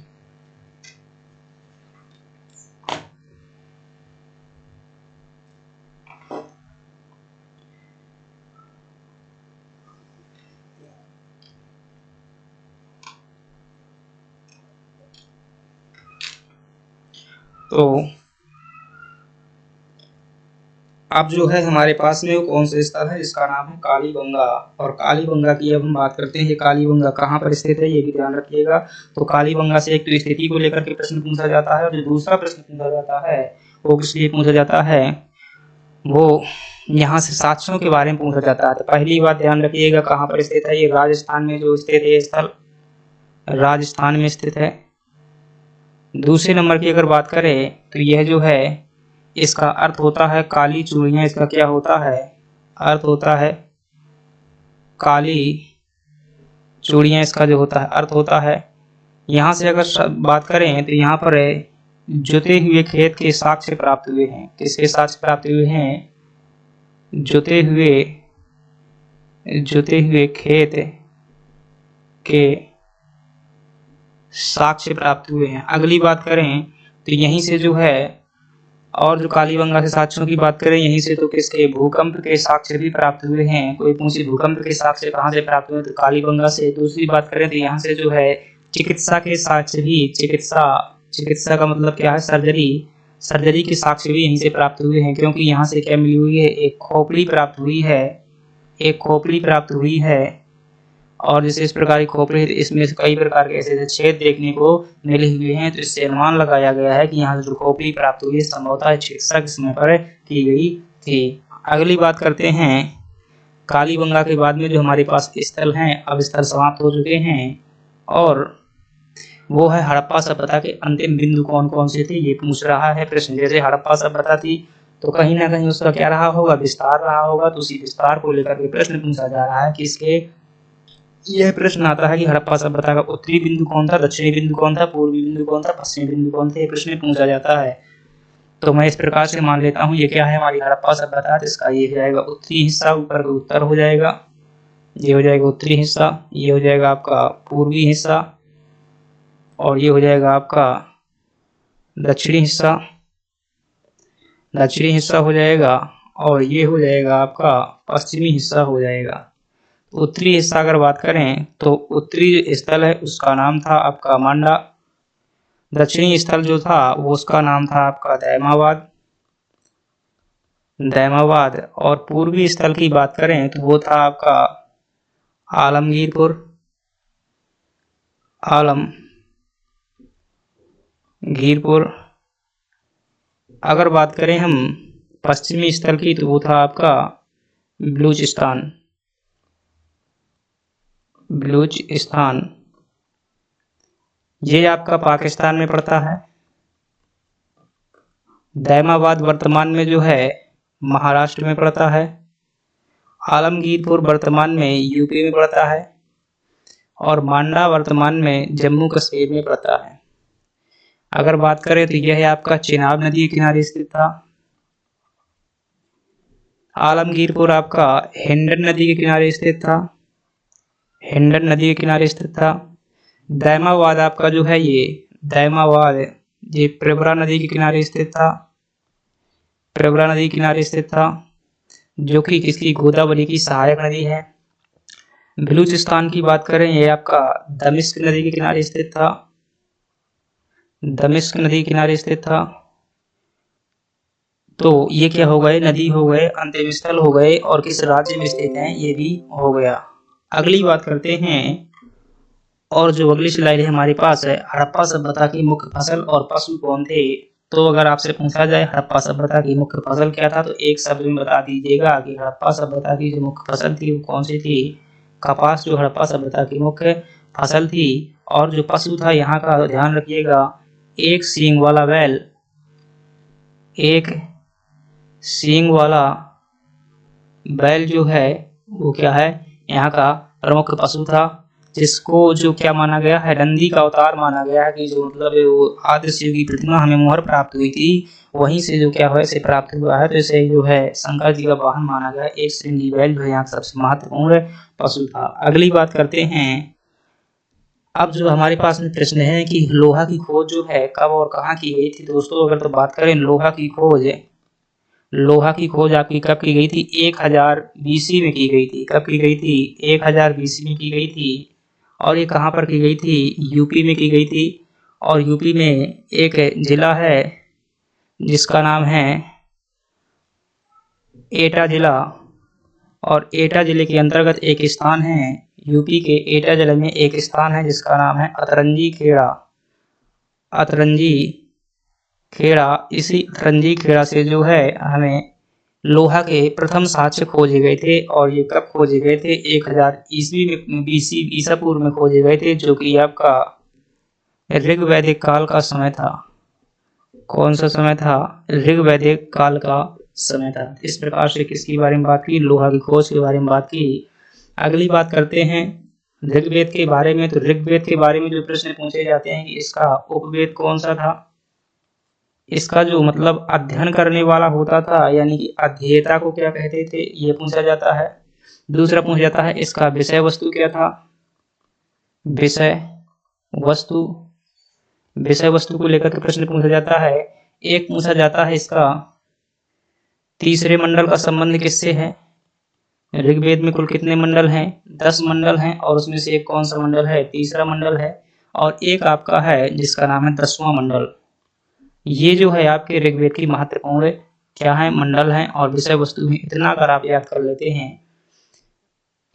तो अब जो है हमारे पास में वो कौन सा स्थल है? इसका नाम है कालीबंगा। और कालीबंगा की अब हम बात करते हैं, ये कालीबंगा कहाँ पर स्थित है ये भी ध्यान रखिएगा। तो कालीबंगा से एक तो स्थिति को लेकर के प्रश्न पूछा जाता है, और जो दूसरा प्रश्न पूछा जाता है वो किस लिए पूछा जाता है? वो यहाँ से साक्ष्यों के बारे में पूछा जाता है। तो पहली बात ध्यान रखिएगा कहाँ पर स्थित है, ये राजस्थान में जो स्थित है, स्थल राजस्थान में स्थित है। दूसरे नंबर की अगर बात करें तो यह जो है इसका अर्थ होता है काली चूड़ियां। इसका क्या होता है? अर्थ होता है काली चूड़ियां। इसका जो होता है अर्थ होता है। यहाँ से अगर बात करें तो यहाँ पर जुते हुए खेत के साक्ष्य प्राप्त हुए हैं। किसके साक्ष्य प्राप्त हुए हैं? जुते हुए खेत के साक्ष्य प्राप्त हुए हैं। अगली बात करें तो यहीं से जो है, और जो कालीबंगा से साक्ष्यों की बात करें यहीं से, तो किसके? भूकंप के साक्ष्य भी प्राप्त हुए हैं। कोई पूछे भूकंप के साक्ष्य कहाँ से प्राप्त हुए, तो कालीबंगा से। दूसरी बात करें तो यहाँ से जो है चिकित्सा के साक्ष्य भी, चिकित्सा का मतलब क्या है? सर्जरी के साक्ष्य भी यहीं से प्राप्त हुए हैं। क्योंकि यहाँ से क्या मिली हुई है? एक खोपड़ी प्राप्त हुई है। और जैसे इस प्रकार की खोपड़ी, इसमें कई प्रकार के ऐसे छेद देखने को मिले हुए हैं। तो इससे अनुमान लगाया गया है कि यहाँ से जो खोपड़ी प्राप्त हुई है संभवतः चिकित्सा के समय पर की गई थी। अगली बात करते हैं कालीबंगा के बाद में जो हमारे पास स्थल हैं, अब स्थल समाप्त हो चुके हैं, और वो है हड़प्पा सभ्यता के अंतिम बिंदु कौन कौन से थे ये पूछ रहा है प्रश्न। जैसे हड़प्पा सभ्यता थी तो कहीं ना कहीं उसका क्या रहा होगा? विस्तार रहा होगा। तो उसी विस्तार को लेकर के प्रश्न पूछा जा रहा है कि इसके यह प्रश्न आता है कि हड़प्पा सभ्यता का उत्तरी बिंदु कौन था, दक्षिणी बिंदु कौन था, पूर्वी बिंदु कौन था, पश्चिमी बिंदु कौन था, ये प्रश्न पूछा जाता है। तो मैं इस प्रकार से मान लेता हूँ ये क्या है? हमारी हड़प्पा सभ्यता। इसका ये हो जाएगा उत्तरी हिस्सा, ऊपर का उत्तर हो जाएगा, ये हो जाएगा उत्तरी हिस्सा, ये हो जाएगा आपका पूर्वी हिस्सा, और ये हो जाएगा आपका दक्षिणी हिस्सा हो जाएगा, और ये हो जाएगा आपका पश्चिमी हिस्सा हो जाएगा। उत्तरी हिस्सा अगर बात करें तो उत्तरी स्थल है उसका नाम था आपका मांडा। दक्षिणी स्थल जो था वो उसका नाम था आपका दैमाबाद। और पूर्वी स्थल की बात करें तो वो था आपका आलमगीरपुर। अगर बात करें हम पश्चिमी स्थल की तो वो था आपका बलूचिस्तान। ये आपका पाकिस्तान में पड़ता है। दैमाबाद वर्तमान में जो है महाराष्ट्र में पड़ता है। आलमगीरपुर वर्तमान में यूपी में पड़ता है, और मांडा वर्तमान में जम्मू कश्मीर में पड़ता है। अगर बात करें तो यह आपका चिनाब नदी के किनारे स्थित था। आलमगीरपुर आपका हिंडन नदी के किनारे स्थित था। दैमाबाद आपका जो है ये प्रवरा नदी के किनारे स्थित था, जो कि किसकी? गोदावरी की सहायक नदी है। बलूचिस्तान की बात करें ये आपका दमिश्क नदी के किनारे स्थित था। तो ये क्या हो गए, नदी हो गए, अंतिम स्थल हो गए, और किस राज्य में स्थित हैं ये भी हो गया। अगली बात करते हैं, और जो अगली स्लाइड है हमारे पास है, हड़प्पा सभ्यता की मुख्य फसल और पशु कौन थे। तो अगर आपसे पूछा जाए हड़प्पा सभ्यता की मुख्य फसल क्या था, तो एक शब्द में बता दीजिएगा कि हड़प्पा सभ्यता की जो मुख्य फसल थी वो कौन सी थी। कपास जो हड़प्पा सभ्यता की मुख्य फसल थी। और जो पशु था यहाँ का ध्यान रखिएगा, एक सींग वाला बैल, एक सींग वाला बैल जो है वो क्या है, यहाँ का प्रमुख पशु था, जिसको जो क्या माना गया है, नंदी का अवतार माना गया है, कि जो मतलब वो आदि शिव की प्रतिमा हमें मोहर प्राप्त हुई थी, वहीं से जो क्या है, से प्राप्त हुआ है। तो इसे जो है शंकर जी का वाहन माना गया। एक श्रृंगी बैल जो है यहाँ सबसे महत्वपूर्ण पशु था। अगली बात करते हैं, अब जो हमारे पास में प्रश्न है कि लोहा की खोज जो है कब और कहाँ की गई थी। दोस्तों अगर तो बात करें लोहा की खोज, लोहा की खोज आपकी कब की गई थी, 1000 BC में की गई थी। कब की गई थी, 1000 BC में की गई थी। और ये कहाँ पर की गई थी, यूपी में की गई थी। और यूपी में एक जिला है जिसका नाम है एटा जिला, और एटा जिले के अंतर्गत एक स्थान है, यूपी के एटा जिले में एक स्थान है जिसका नाम है अतरंजी खेड़ा। अतरंजी खेड़ा, इसी अतरंजी खेड़ा से जो है हमें लोहा के प्रथम साक्ष्य खोजे गए थे। और ये कब खोजे गए थे, 1000 ईस्वी में, BC ईसा पूर्व में खोजे गए थे, जो कि आपका ऋग वैदिक काल का समय था। कौन सा समय था, ऋग वैदिक काल का समय था। इस प्रकार से किसके बारे में बात की, लोहा की खोज के बारे में बात की। अगली बात करते हैं ऋग्वेद के बारे में। तो ऋग्वेद के बारे में जो प्रश्न पूछे जाते हैं कि इसका उपवेद कौन सा था। इसका जो मतलब अध्ययन करने वाला होता था, यानी कि अध्येता को क्या कहते थे, ये पूछा जाता है। दूसरा पूछा जाता है इसका विषय वस्तु क्या था, विषय वस्तु, विषय वस्तु को लेकर के प्रश्न पूछा जाता है। एक पूछा जाता है इसका तीसरे मंडल का संबंध किससे है। ऋग्वेद में कुल कितने मंडल हैं, 10 मंडल हैं, और उसमें से एक कौन सा मंडल है, तीसरा मंडल है। और एक आपका है जिसका नाम है 10वां मंडल। ये जो है आपके ऋग्वेद की महत्वपूर्ण क्या है, मंडल है और विषय वस्तु है। इतना अगर आप याद कर लेते हैं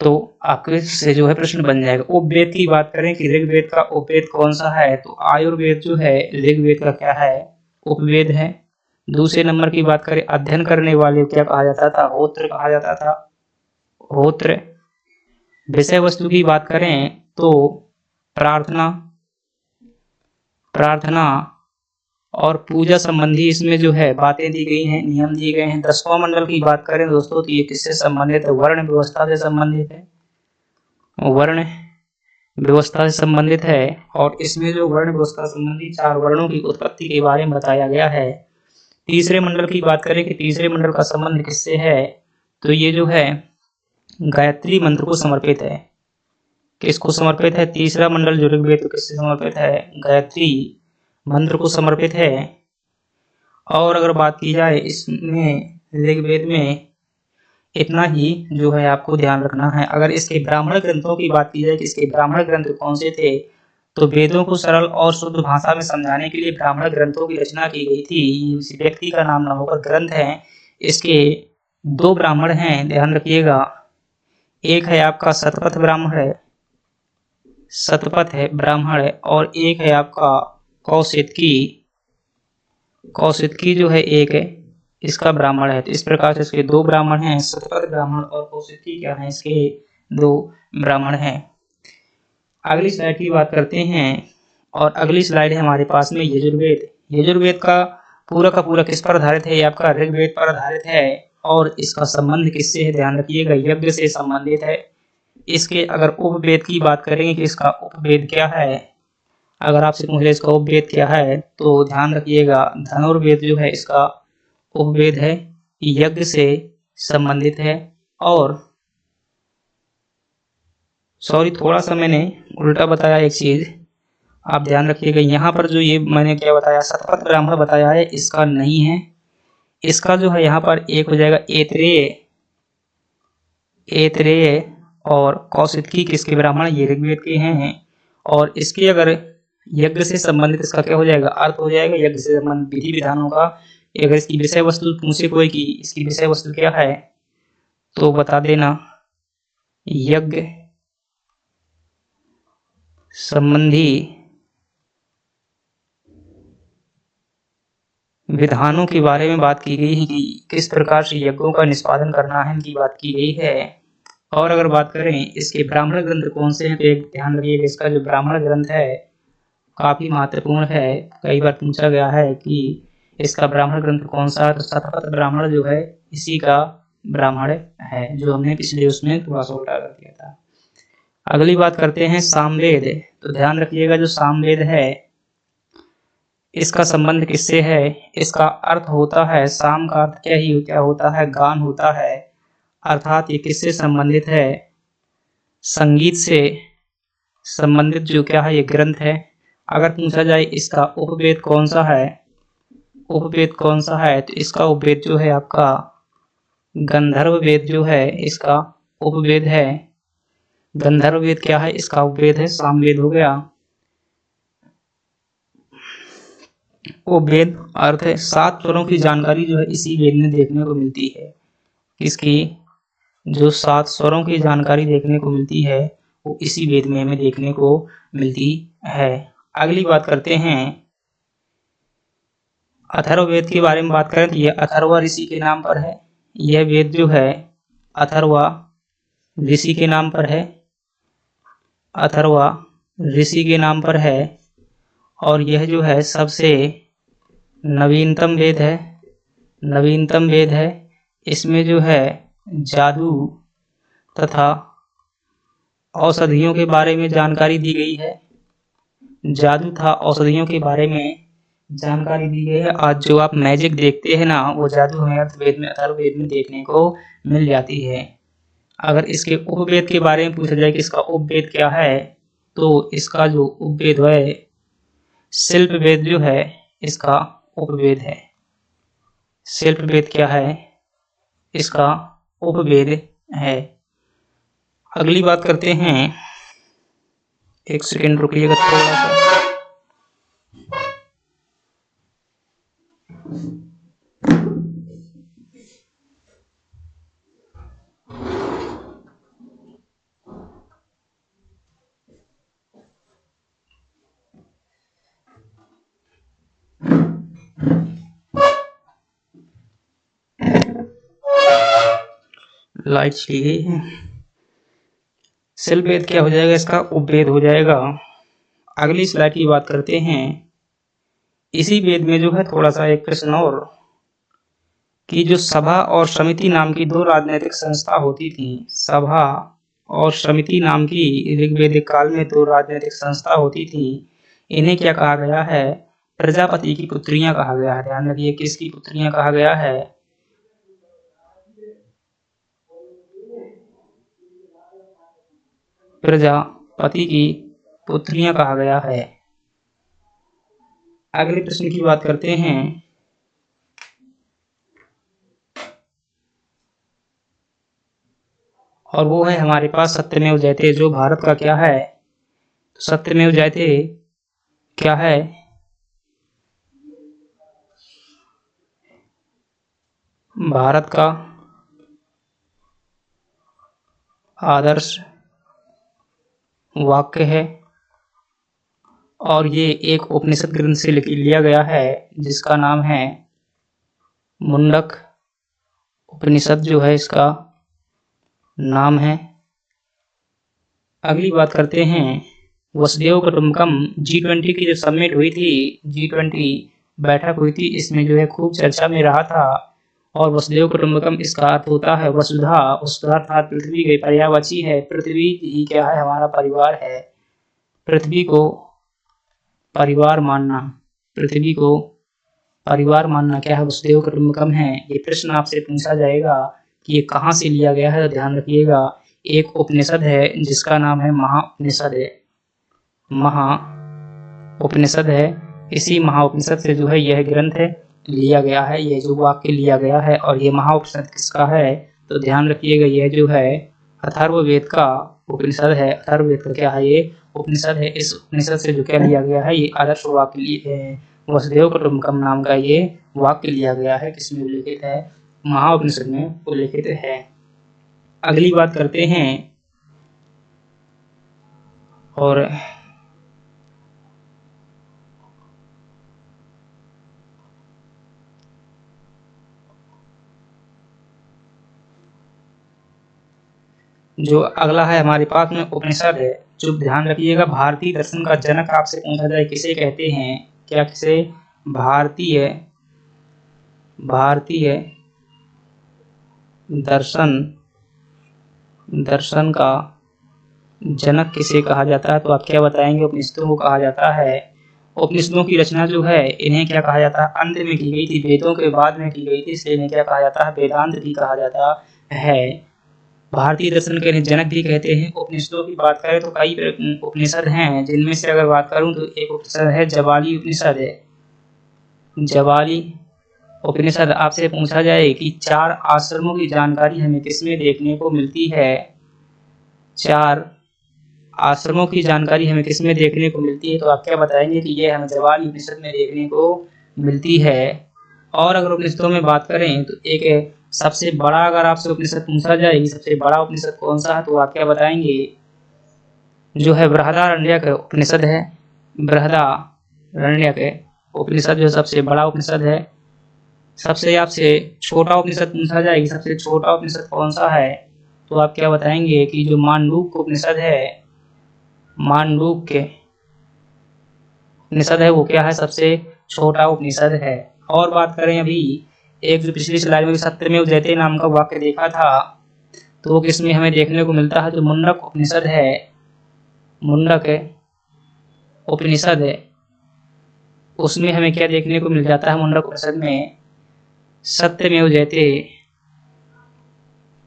तो आपके से जो है प्रश्न बन जाएगा। उपवेद की बात करें कि ऋग्वेद का उपवेद कौन सा है, तो आयुर्वेद जो है ऋग्वेद का क्या है, उपवेद है। दूसरे नंबर की बात करें अध्ययन करने वाले क्या कहा जाता था, होत्र कहा जाता था, होत्र। विषय वस्तु की बात करें तो प्रार्थना, प्रार्थना और पूजा संबंधी इसमें जो है बातें दी गई हैं, नियम दिए गए हैं। 10वां मंडल की बात करें दोस्तों तो ये किससे संबंधित है, वर्ण व्यवस्था से संबंधित है, वर्ण व्यवस्था से संबंधित है। और इसमें जो वर्ण व्यवस्था संबंधी 4 वर्णों की उत्पत्ति के बारे में बताया गया है। तीसरे मंडल की बात करें कि तीसरे मंडल का संबंध किससे है, तो ये जो है गायत्री मंत्र को समर्पित है। किसको समर्पित है, तीसरा मंडल जो ऋग्वेद तो किससे समर्पित है, गायत्री मंत्र को समर्पित है। और अगर बात की जाए इसमें ऋग्वेद में इतना ही जो है आपको ध्यान रखना है। अगर इसके ब्राह्मण ग्रंथों की बात की जाए कि इसके ब्राह्मण ग्रंथ कौन से थे, तो वेदों को सरल और शुद्ध भाषा में समझाने के लिए ब्राह्मण ग्रंथों की रचना की गई थी। इस व्यक्ति का नाम न होकर ग्रंथ है। इसके 2 ब्राह्मण हैं, ध्यान रखिएगा। एक है आपका शतपथ ब्राह्मण है, शतपथ है ब्राह्मण है, और एक है आपका कौशितकी, कौशितकी जो है एक है इसका ब्राह्मण है। तो इस प्रकार से इसके 2 ब्राह्मण हैं, शतपथ ब्राह्मण और कौशितकी क्या है, इसके 2 ब्राह्मण हैं। अगली स्लाइड की बात करते हैं, और अगली स्लाइड है हमारे पास में यजुर्वेद। यजुर्वेद का पूरा किस पर आधारित है, ये आपका ऋग्वेद पर आधारित है। और इसका संबंध किससे है, ध्यान रखिएगा, यज्ञ से संबंधित है। इसके अगर उपवेद की बात करेंगे कि इसका उपवेद क्या है, अगर आपसे पूछे इसका उपवेद क्या है, तो ध्यान रखिएगा धनुर्वेद जो है इसका उपवेद है, यज्ञ से संबंधित है। और सॉरी थोड़ा सा मैंने उल्टा बताया एक चीज, आप ध्यान रखिएगा। यहाँ पर जो ये मैंने क्या बताया, शतपथ ब्राह्मण बताया है, इसका नहीं है। इसका जो है यहाँ पर एक हो जाएगा ऐतरेय, ऐतरेय और कौशितकी किसके ब्राह्मण, ये ऋग्वेद के हैं। और इसके अगर यज्ञ से संबंधित इसका क्या हो जाएगा, अर्थ हो जाएगा, यज्ञ से संबंधित विधि विधानों का अगर इसकी विषय वस्तु पूछे कोई कि इसकी विषय वस्तु क्या है तो बता देना यज्ञ संबंधी विधानों के बारे में बात की गई है कि किस प्रकार से यज्ञों का निष्पादन करना है, इनकी बात की गई है। और अगर बात करें इसके ब्राह्मण ग्रंथ कौन से हैं तो एक ध्यान रखिएगा, इसका जो ब्राह्मण ग्रंथ है काफी महत्वपूर्ण है। कई बार पूछा गया है कि इसका ब्राह्मण ग्रंथ कौन सा है, तो शतपथ ब्राह्मण जो है इसी का ब्राह्मण है, जो हमने पिछले उसमें थोड़ा सा उल्टा कर दिया था। अगली बात करते हैं सामवेद। तो ध्यान रखिएगा जो सामवेद है इसका संबंध किससे है, इसका अर्थ होता है, साम का अर्थ क्या होता है, गान होता है, अर्थात ये किससे संबंधित है, संगीत से संबंधित जो क्या है ये ग्रंथ है। अगर पूछा जाए इसका उपवेद कौन सा है, उपवेद कौन सा है, तो इसका उपवेद जो है आपका गंधर्व वेद जो है इसका उपवेद है। गंधर्व वेद क्या है, इसका उपवेद है, सामवेद हो गया। उपवेद अर्थ है 7 स्वरों की जानकारी जो है इसी वेद में देखने को मिलती है। किसकी, जो 7 स्वरों की जानकारी देखने को मिलती है वो इसी वेद में हमें देखने को मिलती है। अगली बात करते हैं अथर्ववेद के बारे में बात करें तो यह अथर्वा ऋषि के नाम पर है। यह वेद जो है अथर्वा ऋषि के नाम पर है, अथर्वा ऋषि के नाम पर है। और यह जो है सबसे नवीनतम वेद है, नवीनतम वेद है। इसमें जो है जादू तथा औषधियों के बारे में जानकारी दी गई है, जादू तथा औषधियों के बारे में जानकारी दी गई है। आज जो आप मैजिक देखते हैं ना वो जादू हमें अथर्ववेद में देखने को मिल जाती है। अगर इसके उपवेद के बारे में पूछा जाए कि इसका उपवेद क्या है तो इसका जो उपवेद है शिल्प वेद जो है इसका उपवेद है। शिल्प वेद क्या है, इसका उपवेद है। अगली बात करते हैं, एक सेकंड रुकिएगा थोड़ा सा। लाइट चली गई है। शिल्प वेद क्या हो जाएगा, इसका उपवेद हो जाएगा। अगली स्लाइड की बात करते हैं। इसी वेद में जो है थोड़ा सा एक प्रश्न और कि जो सभा और समिति नाम की 2 राजनीतिक संस्था होती थी, सभा और समिति नाम की ऋग्वेदिक काल में 2 राजनीतिक संस्था होती थी, इन्हें क्या कहा गया है, प्रजापति की पुत्रियां कहा गया है। ध्यान रखिए किसकी पुत्रियां कहा गया है, प्रजापति की पुत्रियां कहा गया है। अगले प्रश्न की बात करते हैं। और वो है हमारे पास सत्यमेव जयते, जो भारत का क्या है, सत्यमेव जयते क्या है, भारत का आदर्श वाक्य है। और ये एक उपनिषद ग्रंथ से लिया गया है जिसका नाम है मुंडक उपनिषद जो है इसका नाम है। अगली बात करते हैं वसुदेव कुटुंबकम G20 की जो समिट हुई थी, G20 बैठक हुई थी, इसमें जो है खूब चर्चा में रहा था। और वसुदेव कुटुंबकम इसका अर्थ होता है वसुधा, वसुधा अर्थात पृथ्वी के पर्यायवाची है। पृथ्वी ही क्या है, हमारा परिवार है। पृथ्वी को परिवार मानना, पृथ्वी को परिवार मानना क्या है, वसुदेव कुटुंबकम है। ये प्रश्न आपसे पूछा जाएगा कि ये कहाँ से लिया गया है, तो ध्यान रखिएगा एक उपनिषद है जिसका नाम है महाउपनिषद है, महाउपनिषद है। इसी महाउपनिषद से जो है यह ग्रंथ है लिया गया है, यह जो वाक्य लिया गया है। और ये महाउपनिषद किसका है, तो ध्यान रखिएगा यह जो है अथर्ववेद का उपनिषद है। अथर्ववेद का क्या है, ये उपनिषद है। इस उपनिषद से जो क्या लिया गया है, ये आदर्श वाक्य लिए वसुदेव कुटुंबकम नाम का ये वाक्य लिया गया है, किसमें उल्लेखित है, महाउपनिषद में उल्लेखित है। अगली बात करते हैं और जो अगला है हमारे पास में उपनिषद है। जो ध्यान रखिएगा, भारतीय दर्शन का जनक आपसे पूछा जाए किसे कहते हैं, क्या किसे, भारतीय दर्शन का जनक किसे कहा जाता है, तो आप क्या बताएंगे, उपनिषदों को कहा जाता है। उपनिषदों की रचना जो है इन्हें क्या कहा जाता है, अंत में की गई थी, वेदों के बाद में की गई थी, इसलिए इन्हें क्या कहा जाता है, वेदांत भी कहा जाता है। भारतीय दर्शन के जनक भी कहते हैं। उपनिषदों की बात करें तो कई उपनिषद हैं, जिनमें से अगर बात करूं तो एक उपनिषद है जवाली उपनिषद है। जवाली उपनिषद आपसे पूछा जाए कि 4 आश्रमों की जानकारी हमें किसमें देखने को मिलती है, 4 आश्रमों की जानकारी हमें किसमें देखने को मिलती है, तो आप क्या बताएंगे कि यह हमें जवाली उपनिषद में देखने को मिलती है। और अगर उपनिषदों में बात करें तो एक सबसे बड़ा, अगर आपसे उपनिषद पूछा जाए सबसे बड़ा उपनिषद कौन सा है, तो आप क्या बताएंगे, जो है बृहदारण्यक उपनिषद है। बृहदारण्यक उपनिषद जो सबसे बड़ा उपनिषद है। सबसे आपसे छोटा उपनिषद पूछा जाए सबसे छोटा उपनिषद कौन सा है, तो आप क्या बताएंगे कि जो मांडूक्य उपनिषद है, मांडूक्य उपनिषद है वो क्या है, सबसे छोटा उपनिषद है। और बात करें अभी एक जो पिछली स्लाइड में सत्यमेव जयते नाम का वाक्य देखा था, तो वो किसमें हमें देखने को मिलता है, जो मुंडक उपनिषद है, मुंडक उपनिषद है, उसमें हमें क्या देखने को मिल जाता है, मुंडक उपनिषद में सत्यमेव जयते,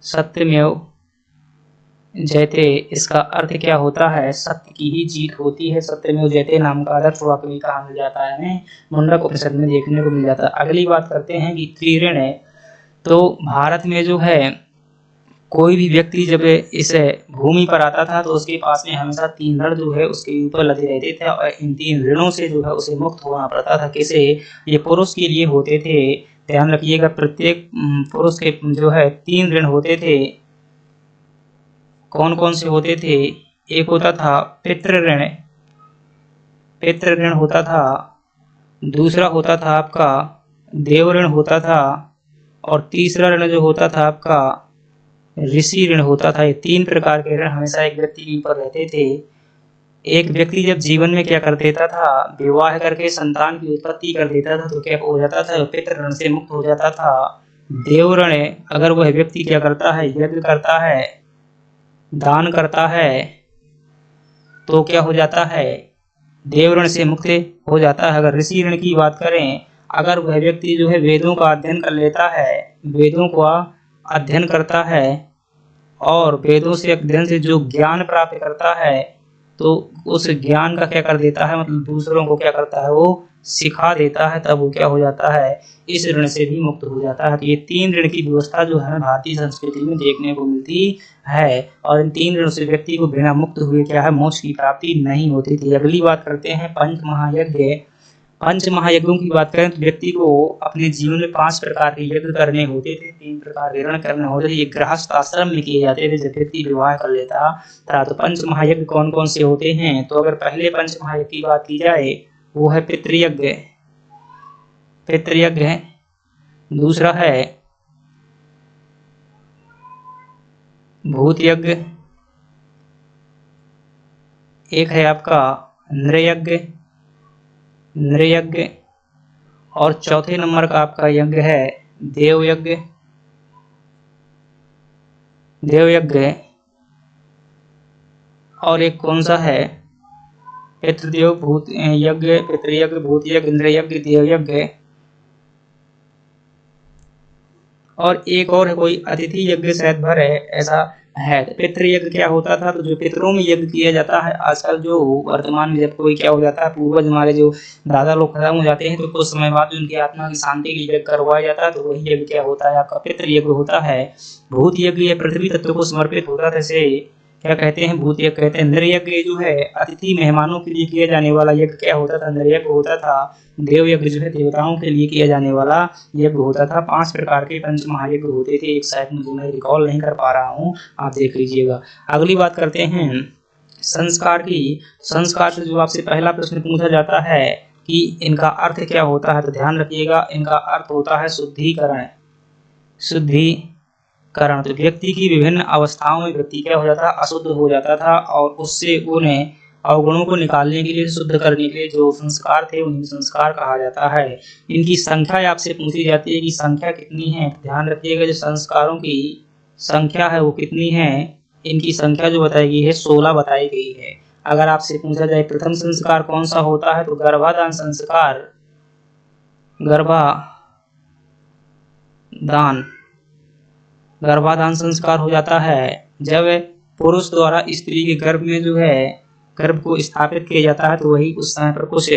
सत्यमेव जयते, इसका अर्थ क्या होता है, सत्य की ही जीत होती है। सत्यमेव जयते नाम का आदर्श वाक्य भी कहा मिल जाता है, हमें मुंडक उपनिषद में देखने को मिल जाता है। अगली बात करते हैं कि त्रिऋण है। तो भारत में जो है कोई भी व्यक्ति जब इस भूमि पर आता था तो उसके पास में हमेशा 3 ऋण जो है उसके ऊपर लदे रहते थे, और इन 3 ऋणों से जो है उसे मुक्त होना पड़ता था। किसे, ये पुरुष के लिए होते थे। ध्यान रखिएगा, प्रत्येक पुरुष के जो है 3 ऋण होते थे। कौन कौन से होते थे, एक होता था पितृ ऋण, पितृ ऋण होता था। दूसरा होता था आपका देव ऋण होता था, और तीसरा ऋण जो होता था आपका ऋषि ऋण होता था। ये 3 प्रकार के ऋण हमेशा एक व्यक्ति के ऊपर रहते थे। एक व्यक्ति जब जीवन में क्या कर देता था, विवाह करके संतान की उत्पत्ति कर देता था, तो क्या हो जाता था, पितृ ऋण से मुक्त हो जाता था। देव ऋण, अगर वह व्यक्ति क्या करता है, यज्ञ करता है, दान करता है, तो क्या हो जाता है, देव ऋण से मुक्त हो जाता है। अगर ऋषि ऋण की बात करें, अगर वह व्यक्ति जो है वेदों का अध्ययन कर लेता है, वेदों का अध्ययन करता है और वेदों से अध्ययन से जो ज्ञान प्राप्त करता है, तो उस ज्ञान का क्या कर देता है, मतलब दूसरों को क्या करता है, वो सिखा देता है, तब वो क्या हो जाता है, इस ऋण से भी मुक्त हो जाता है। तो ये 3 ऋण की व्यवस्था जो है भारतीय संस्कृति में देखने को मिलती है, और इन 3 ऋणों से व्यक्ति को बिना मुक्त हुए क्या है, मोक्ष की प्राप्ति नहीं होती थी। अगली बात करते हैं पंच महायज्ञ। पंच महायज्ञों की बात करें तो व्यक्ति को अपने जीवन में 5 प्रकार के यज्ञ करने होते थे, 3 प्रकार के ऋण करने होते थे। ये गृहस्थ आश्रम में किए जाते थे जब व्यक्ति विवाह कर लेता था। तो पंच महायज्ञ कौन कौन से होते हैं, तो अगर पहले पंच महायज्ञ की बात की जाए वो है पितृयज्ञ, पितृयज्ञ है। दूसरा है भूत यज्ञ, एक है आपका नृयज्ञ, नृयज्ञ, और चौथे नंबर का आपका यज्ञ है देवयज्ञ, देवयज्ञ। और एक कौन सा है, पितृदेव भूत यज्ञ, पितृयज्ञ, भूत यज्ञ, नृयज्ञ, देवयज्ञ। और एक और है कोई अतिथि यज्ञ शायद भर है, ऐसा है। पितृयज्ञ क्या होता था, तो जो पितरों में यज्ञ किया जाता है, आजकल जो वर्तमान में जब कोई क्या हो जाता है, पूर्वज हमारे जो दादा लोग खत्म हो जाते हैं, तो कुछ समय बाद उनकी आत्मा की शांति के लिए यज्ञ करवाया जाता है, तो वही यज्ञ क्या होता है, आपका पितृयज्ञ होता है। भूत यज्ञ पृथ्वी तत्व को समर्पित होता था, जैसे क्या कहते हैं, भूत यज्ञ कहते हैं। नृयज्ञ जो है अतिथि मेहमानों के लिए किया जाने वाला यज्ञ क्या होता था, नृयज्ञ होता था। देव यज्ञ जो है देवताओं के लिए किया जाने वाला यज्ञ होता था। 5 प्रकार के पंच महायज्ञ होते थे। एक शायद मुझे मैं रिकॉल नहीं कर पा रहा हूँ, आप देख लीजिएगा। अगली बात करते हैं संस्कार की। संस्कार से जो आपसे पहला प्रश्न पूछा जाता है कि इनका अर्थ क्या होता है, तो ध्यान रखिएगा इनका अर्थ होता है शुद्धिकरण। शुद्धिकरण, तो व्यक्ति की विभिन्न अवस्थाओं में व्यक्ति क्या हो जाता है, अशुद्ध हो जाता था, और उससे उन्हें अवगुणों को निकालने के लिए, शुद्ध करने के लिए जो संस्कार थे उन्हें संस्कार कहा जाता है। इनकी संख्या आपसे पूछी जाती है कि संख्या कितनी है, तो ध्यान रखिएगा जो संस्कारों की संख्या है वो कितनी है। इनकी संख्या जो बताई गई है 16 बताई गई है। अगर आपसे पूछा जाए प्रथम संस्कार कौन सा होता है, तो गर्भाधान संस्कार, गर्भाधान संस्कार हो जाता है जब पुरुष द्वारा स्त्री के गर्भ में जो है गर्भ को स्थापित किया जाता है, तो वही उस समय पर कुछ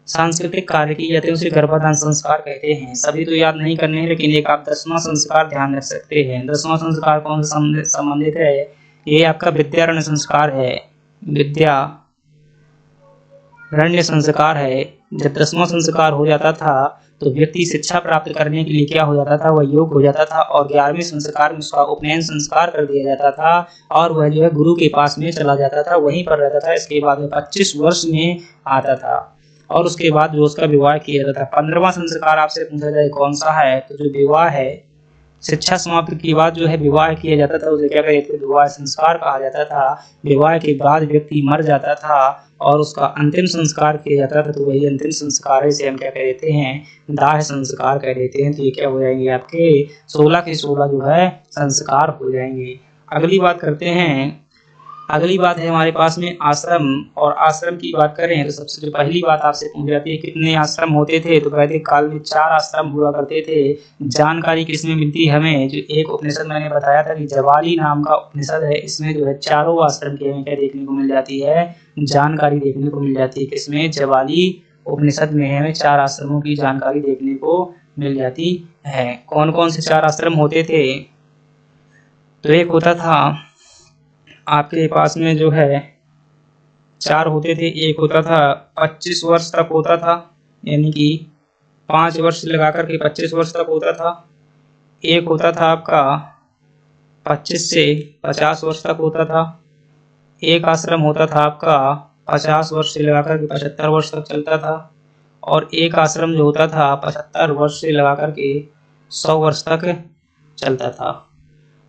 सांस्कृतिक कार्य किए जाते हैं, उसे गर्भाधान संस्कार कहते हैं। सभी तो याद नहीं करने हैं, लेकिन एक आप 10वां संस्कार ध्यान रख सकते हैं। 10वां संस्कार कौन से संबंधित है, ये आपका विद्यारण्य संस्कार है। विद्यारण्य संस्कार है। जब 10वां संस्कार हो जाता था तो व्यक्ति शिक्षा प्राप्त करने के लिए क्या हो जाता था, वह योग्य हो जाता था, और 11वें संस्कार में उसका उपनयन संस्कार कर दिया जाता था, और वह जो है गुरु के पास में चला जाता था, वहीं पर रहता था। इसके बाद में 25 वर्ष में आता था, और उसके बाद जो उसका विवाह किया जाता था। 15वां संस्कार आपसे पूछा जाए कौन सा है, तो जो विवाह है, शिक्षा समाप्ति के बाद जो है विवाह किया जाता था, उसे क्या कहते थे, विवाह संस्कार कहा जाता था। विवाह के बाद व्यक्ति मर जाता था और उसका अंतिम संस्कार किया जाता था, तो वही अंतिम संस्कार है, इसे हम क्या कह देते हैं, दाह संस्कार कह देते हैं। तो ये क्या हो जाएंगे आपके 16 के 16 जो है संस्कार हो जाएंगे। अगली बात करते हैं, अगली बात है हमारे पास में आश्रम, और आश्रम की बात करें तो सबसे जो पहली बात आपसे पूछ जाती है कितने आश्रम होते थे, तो वैदिक काल में 4 आश्रम हुआ करते थे। जानकारी किसमें मिलती है हमें, जो एक उपनिषद मैंने बताया था कि जवाली नाम का उपनिषद है, इसमें जो है 4 आश्रम की हमें क्या देखने को मिल जाती है, जानकारी देखने को मिल जाती है। किसमें, जवाली उपनिषद में हमें 4 आश्रमों की जानकारी देखने को मिल जाती है। कौन कौन से 4 आश्रम होते थे, तो एक होता था आपके पास में जो है 4 होते थे। एक होता था 25 वर्ष तक होता था, यानी कि 5 वर्ष लगा करके 25 वर्ष तक होता था। एक होता था आपका 25 से 50 वर्ष तक होता था। एक आश्रम होता था आपका 50 वर्ष से लगा करके 75 वर्ष तक चलता था, और एक आश्रम जो होता था 75 वर्ष से लगा करके 100 वर्ष तक चलता था।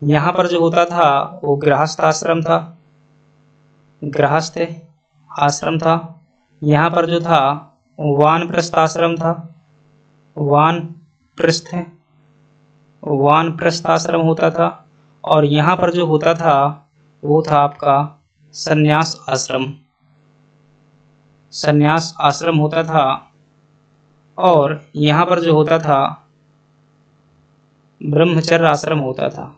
यहाँ पर जो होता था वो गृहस्थ आश्रम था, गृहस्थ आश्रम था। यहाँ पर जो था वानप्रस्थ आश्रम था, वानप्रस्थ आश्रम होता था। और यहाँ पर जो होता था वो था आपका संन्यास आश्रम होता था। और यहाँ पर जो होता था ब्रह्मचर्य आश्रम होता था।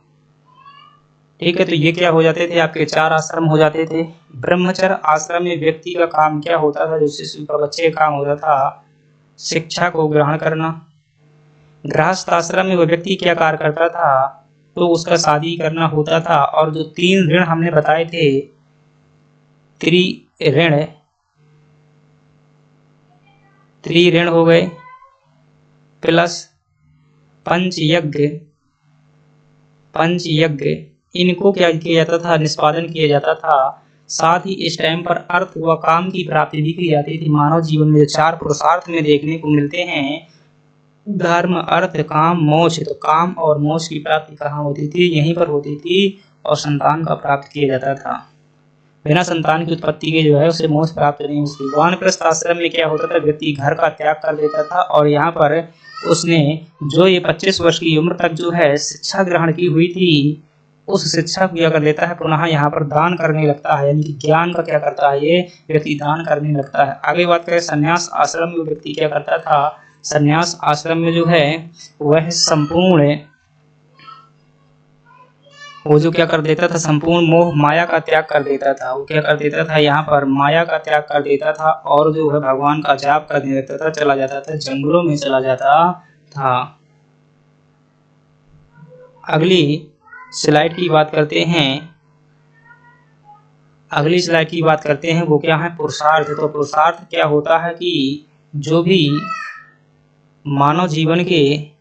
ठीक है, तो ये क्या हो जाते थे, आपके 4 आश्रम हो जाते थे। ब्रह्मचर्य आश्रम में व्यक्ति का काम क्या होता था, जो शिशु का बच्चे का काम होता था शिक्षा को ग्रहण करना। गृहस्थ आश्रम में वह व्यक्ति क्या कार्य करता था, तो उसका शादी करना होता था। और जो 3 ऋण हमने बताए थे, त्रिऋण हो गए, प्लस पंचयज्ञ, इनको क्या किया जाता था, निष्पादन किया जाता था। साथ ही इस टाइम पर अर्थ व काम की प्राप्ति भी की जाती थी। मानव जीवन में जो 4 पुरुषार्थ में देखने को मिलते हैं, धर्म, अर्थ, काम, मोक्ष, तो काम और मोक्ष की प्राप्ति कहाँ होती थी, यहीं पर होती थी, और संतान का प्राप्त किया जाता था। बिना संतान की उत्पत्ति के जो है उसे मोक्ष प्राप्त नहीं होती। वानप्रस्थ आश्रम में क्या होता था, व्यक्ति घर का त्याग कर देता था, और यहाँ पर उसने जो ये 25 वर्ष की उम्र तक जो है शिक्षा ग्रहण की हुई थी, उस शिक्षा को क्या कर देता है, पुनः यहाँ पर दान करने लगता है, यानी कि ज्ञान का क्या करता है, ये व्यक्ति दान करने लगता है। आगे बात करें संन्यास आश्रम में व्यक्ति क्या करता था, संन्यास आश्रम में जो है वह संपूर्ण वो जो क्या कर देता था, संपूर्ण मोह माया का त्याग कर देता था। वो क्या कर देता था, यहाँ पर माया का त्याग कर देता था, और जो है भगवान का जाप करने लगता था, चला जाता था, जंगलों में चला जाता था। अगली स्लाइड की बात करते हैं, अगली स्लाइड की बात करते हैं, वो क्या है, पुरुषार्थ। तो पुरुषार्थ क्या होता है कि जो भी मानव जीवन के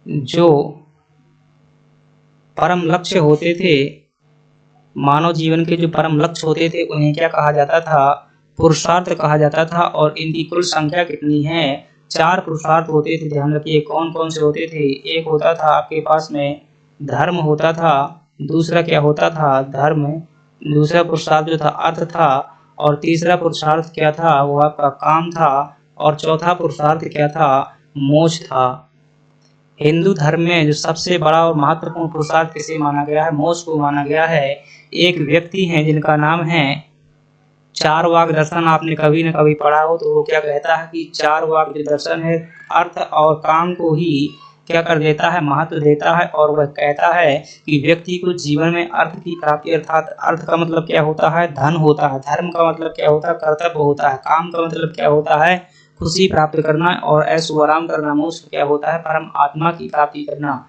जो परम लक्ष्य होते थे, मानव जीवन के जो परम लक्ष्य होते थे उन्हें क्या कहा जाता था, पुरुषार्थ कहा जाता था। और इनकी कुल संख्या कितनी है, 4 पुरुषार्थ होते थे। ध्यान रखिए कौन कौन से होते थे। एक होता था आपके पास में धर्म होता था, दूसरा क्या होता था, धर्म, दूसरा पुरुषार्थ जो था अर्थ था, और तीसरा पुरुषार्थ क्या था, वो आपका काम था, और चौथा पुरुषार्थ क्या था, मोक्ष था। हिंदू धर्म में जो सबसे बड़ा और महत्वपूर्ण पुरुषार्थ किसे माना गया है, मोक्ष को माना गया है। एक व्यक्ति हैं जिनका नाम है चारवाक दर्शन। आपने कभी न कभी पढ़ा हो, तो वो क्या कहता है कि चारवाक जो दर्शन है अर्थ और काम को ही क्या कर देता है, महत्व देता है। और वह कहता है कि व्यक्ति को जीवन में अर्थ की प्राप्ति, अर्थात अर्थ का मतलब क्या होता है, धन होता है, धर्म का मतलब क्या होता है, कर्तव्य होता है, काम का मतलब क्या होता है, खुशी प्राप्त करना, और ऐशो आराम करना, मोक्ष क्या होता है, परम आत्मा की प्राप्ति करना।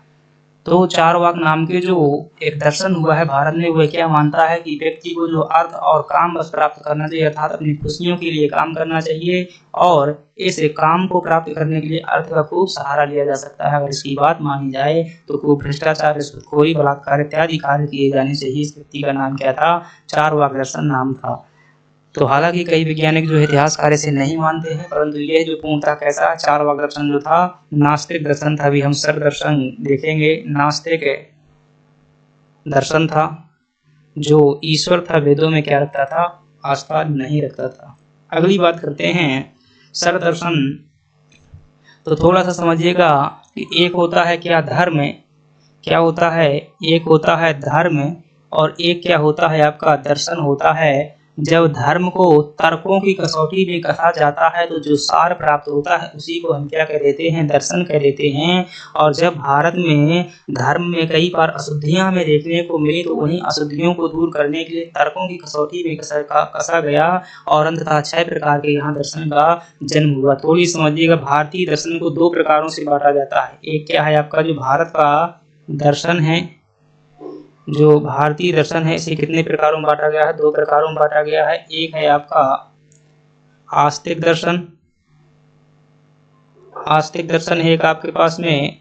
तो चारवाक नाम के जो एक दर्शन हुआ है भारत में, वह क्या मानता है कि व्यक्ति को जो अर्थ और काम बस प्राप्त करना चाहिए, अर्थात अपनी खुशियों के लिए काम करना चाहिए, और इस काम को प्राप्त करने के लिए अर्थ का खूब सहारा लिया जा सकता है। अगर इसकी बात मानी जाए तो खूब भ्रष्टाचार, रिश्वतखोरी, बलात्कार इत्यादि कार्य किए जाने से ही इस व्यक्ति का नाम क्या था, चारवाक दर्शन नाम था। तो हालांकि कई वैज्ञानिक जो इतिहासकार इसे नहीं मानते हैं, परंतु यह जो पूर्णतः कैसा, चारवाक दर्शन जो था नास्तिक दर्शन था। अभी हम सर्व दर्शन देखेंगे। नास्तिक दर्शन था जो ईश्वर था, वेदों में क्या रखता था, आस्था नहीं रखता था। अगली बात करते हैं सर्व दर्शन। तो थोड़ा सा समझिएगा कि एक होता है क्या, धर्म, क्या होता है, एक होता है धर्म, और एक क्या होता है आपका दर्शन होता है। जब धर्म को तर्कों की कसौटी में कहा जाता है तो जो सार प्राप्त होता है उसी को हम क्या कह देते हैं, दर्शन कह देते हैं। और जब भारत में धर्म में कई बार अशुद्धियां हमें देखने को मिली, तो उन्हीं अशुद्धियों को दूर करने के लिए तर्कों की कसौटी में कसा गया, और अंततः 6 प्रकार के यहाँ दर्शन का जन्म हुआ। थोड़ी समझिएगा, भारतीय दर्शन को 2 प्रकारों से बांटा जाता है। एक क्या है आपका जो भारत का दर्शन है, जो भारतीय दर्शन है, इसे कितने प्रकारों में बांटा गया है, 2 प्रकारों में बांटा गया है। एक है आपका आस्तिक दर्शन, आस्तिक दर्शन है एक आपके पास में,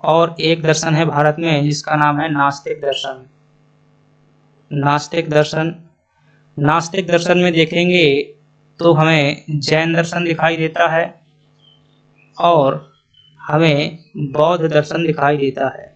और एक दर्शन है भारत में जिसका नाम है नास्तिक दर्शन। नास्तिक दर्शन, नास्तिक दर्शन में देखेंगे तो हमें जैन दर्शन दिखाई देता है, और हमें बौद्ध दर्शन दिखाई देता है।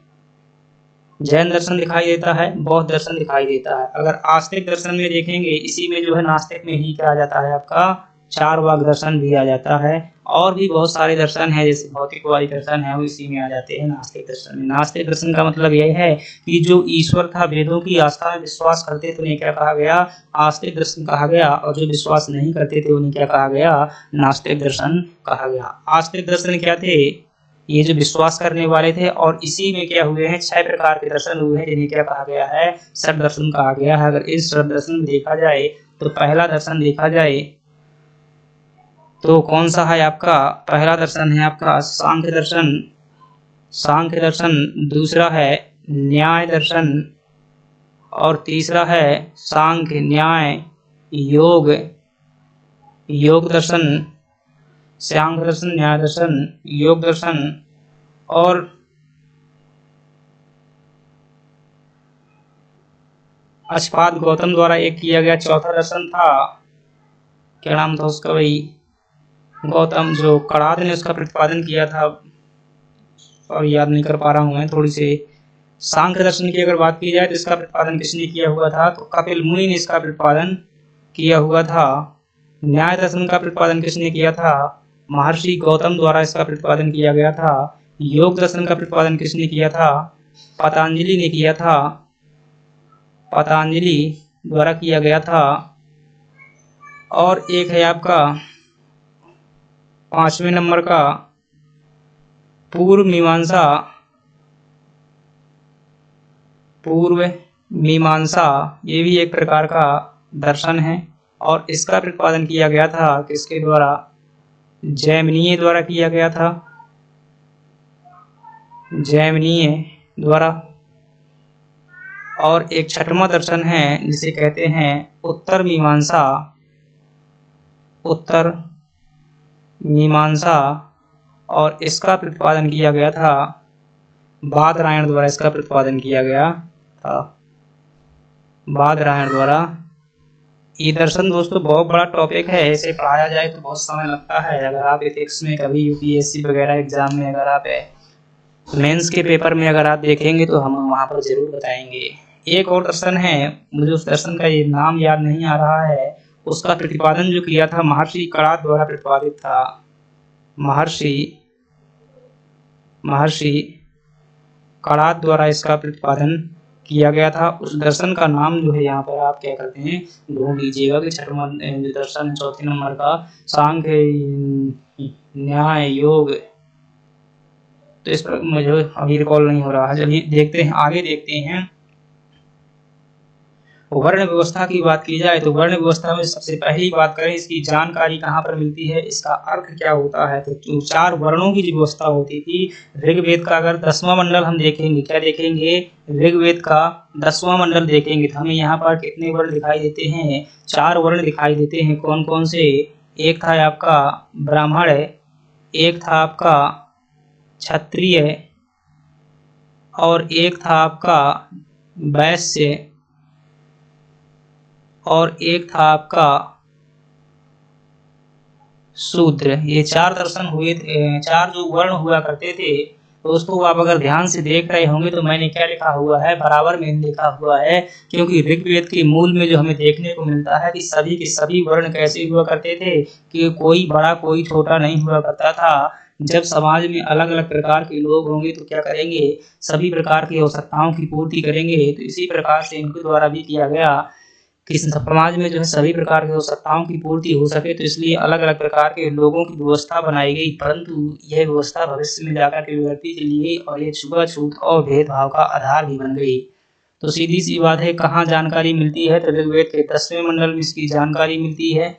जैन दर्शन दिखाई देता है, बौद्ध दर्शन दिखाई देता है। अगर आस्तिक दर्शन में देखेंगे, इसी में जो है नास्तिक में ही क्या आ जाता है आपका, चारवाक दर्शन भी आ जाता है, और भी बहुत सारे दर्शन है, जैसे भौतिकवादी दर्शन है, वो इसी में आ जाते हैं नास्तिक दर्शन में। नास्तिक दर्शन का मतलब यह है कि जो ईश्वर था, वेदों की आस्था में विश्वास करते थे उन्हें क्या कहा गया, आस्तिक दर्शन कहा गया, और जो विश्वास नहीं करते थे उन्हें क्या कहा गया, नास्तिक दर्शन कहा गया। आस्तिक दर्शन क्या थे, ये जो विश्वास करने वाले थे, और इसी में क्या हुए हैं, 6 प्रकार के दर्शन हुए हैं जिन्हें क्या कहा गया है, सर्व दर्शन कहा गया है। अगर इस सर्व दर्शन में देखा जाए तो पहला दर्शन देखा जाए तो कौन सा है आपका, पहला दर्शन है आपका सांख्य दर्शन, सांख्य दर्शन, दूसरा है न्याय दर्शन, और तीसरा है सांख्य न्याय योग, योग दर्शन, सांख्य दर्शन, न्याय दर्शन, योग दर्शन। और अश्वपाद गौतम द्वारा एक किया गया चौथा दर्शन था, क्या नाम था उसका भाई, गौतम, जो कणाद ने उसका प्रतिपादन किया था, और याद नहीं कर पा रहा हूं मैं थोड़ी से। सांख्य दर्शन की अगर बात की जाए तो इसका प्रतिपादन किसने किया हुआ था, तो कपिल मुनि ने इसका प्रतिपादन किया हुआ था। न्याय दर्शन का प्रतिपादन किसने किया था, महर्षि गौतम द्वारा इसका प्रतिपादन किया गया था। योग दर्शन का प्रतिपादन किसने किया था, पतंजलि ने किया था, पतंजलि द्वारा किया गया था। और एक है आपका 5वें नंबर का पूर्व मीमांसा, पूर्व मीमांसा, ये भी एक प्रकार का दर्शन है, और इसका प्रतिपादन किया गया था किसके द्वारा? जैमिनीय द्वारा किया गया था, जैमिनीय द्वारा। और एक छठवां दर्शन है जिसे कहते हैं उत्तर मीमांसा, उत्तर मीमांसा, और इसका प्रतिपादन किया गया था बादरायण द्वारा। इसका प्रतिपादन किया गया था बादरायण द्वारा। ये दर्शन दोस्तों बहुत बड़ा टॉपिक है, इसे पढ़ाया जाए तो बहुत समय लगता है। अगर आप एथिक्स में कभी यूपीएससी वगैरह एग्जाम में अगर आप मेंस के पेपर में अगर आप देखेंगे तो हम वहां पर जरूर बताएंगे। एक और दर्शन है, मुझे उस दर्शन का ये नाम याद नहीं आ रहा है, उसका प्रतिपादन जो किया था महर्षि कणाद द्वारा प्रतिपादित था। महर्षि कणाद द्वारा इसका प्रतिपादन किया गया था। उस दर्शन का नाम जो है यहाँ पर आप क्या करते हैं ढूंढ लीजिएगा कि छठवां दर्शन है चौथे नंबर का, सांख्य न्याय योग। तो इस पर मुझे अभी रिकॉल नहीं हो रहा है। चलिए देखते हैं, आगे देखते हैं। वर्ण व्यवस्था की बात की जाए तो वर्ण व्यवस्था में सबसे पहली बात करें इसकी जानकारी कहाँ पर मिलती है, इसका अर्थ क्या होता है। तो 4 वर्णों की जो व्यवस्था होती थी ऋग्वेद का, अगर 10वां मंडल हम देखेंगे, क्या देखेंगे? ऋग्वेद का 10वां मंडल देखेंगे तो हमें यहाँ पर कितने वर्ण दिखाई देते हैं? 4 वर्ण दिखाई देते हैं। कौन कौन से? एक था आपका ब्राह्मण, एक था आपका क्षत्रिय, और एक था आपका वैश्य, और एक था आपका शूद्र। ये 4 दर्शन हुए थे, 4 जो वर्ण हुआ करते थे। दोस्तों आप अगर ध्यान से देख रहे होंगे तो मैंने क्या लिखा हुआ है, बराबर में लिखा हुआ है, क्योंकि ऋग्वेद के मूल में जो हमें देखने को मिलता है कि सभी के सभी वर्ण कैसे हुआ करते थे कि कोई बड़ा कोई छोटा नहीं हुआ करता था। जब समाज में अलग अलग प्रकार के लोग होंगे तो क्या करेंगे, सभी प्रकार की आवश्यकताओं की पूर्ति करेंगे। तो इसी प्रकार से इनके द्वारा भी किया गया कि समाज में जो है सभी प्रकार की आवश्यकताओं की पूर्ति हो सके, तो इसलिए अलग अलग प्रकार के लोगों की व्यवस्था बनाई गई। परंतु यह व्यवस्था भविष्य में जाकर के बिगड़ती चली गई और ये छुआछूत और भेदभाव का आधार भी बन गई। तो सीधी सी बात है, कहाँ जानकारी मिलती है? तो ऋग्वेद के 10वें मंडल में इसकी जानकारी मिलती है।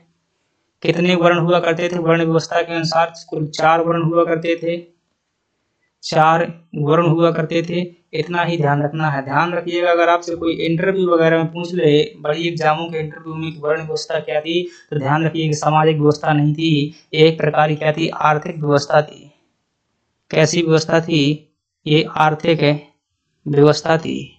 कितने वर्ण हुआ करते थे? वर्ण व्यवस्था के अनुसार कुल 4 वर्ण हुआ करते थे, 4 वर्ण हुआ करते थे। इतना ही ध्यान रखना है। ध्यान रखिएगा, अगर आपसे कोई इंटरव्यू वगैरह में पूछ ले, बड़ी एग्जामों के इंटरव्यू में वर्ण व्यवस्था क्या थी, तो ध्यान रखिए कि सामाजिक व्यवस्था नहीं थी, एक प्रकार की क्या थी, आर्थिक व्यवस्था थी। कैसी व्यवस्था थी? ये आर्थिक व्यवस्था थी।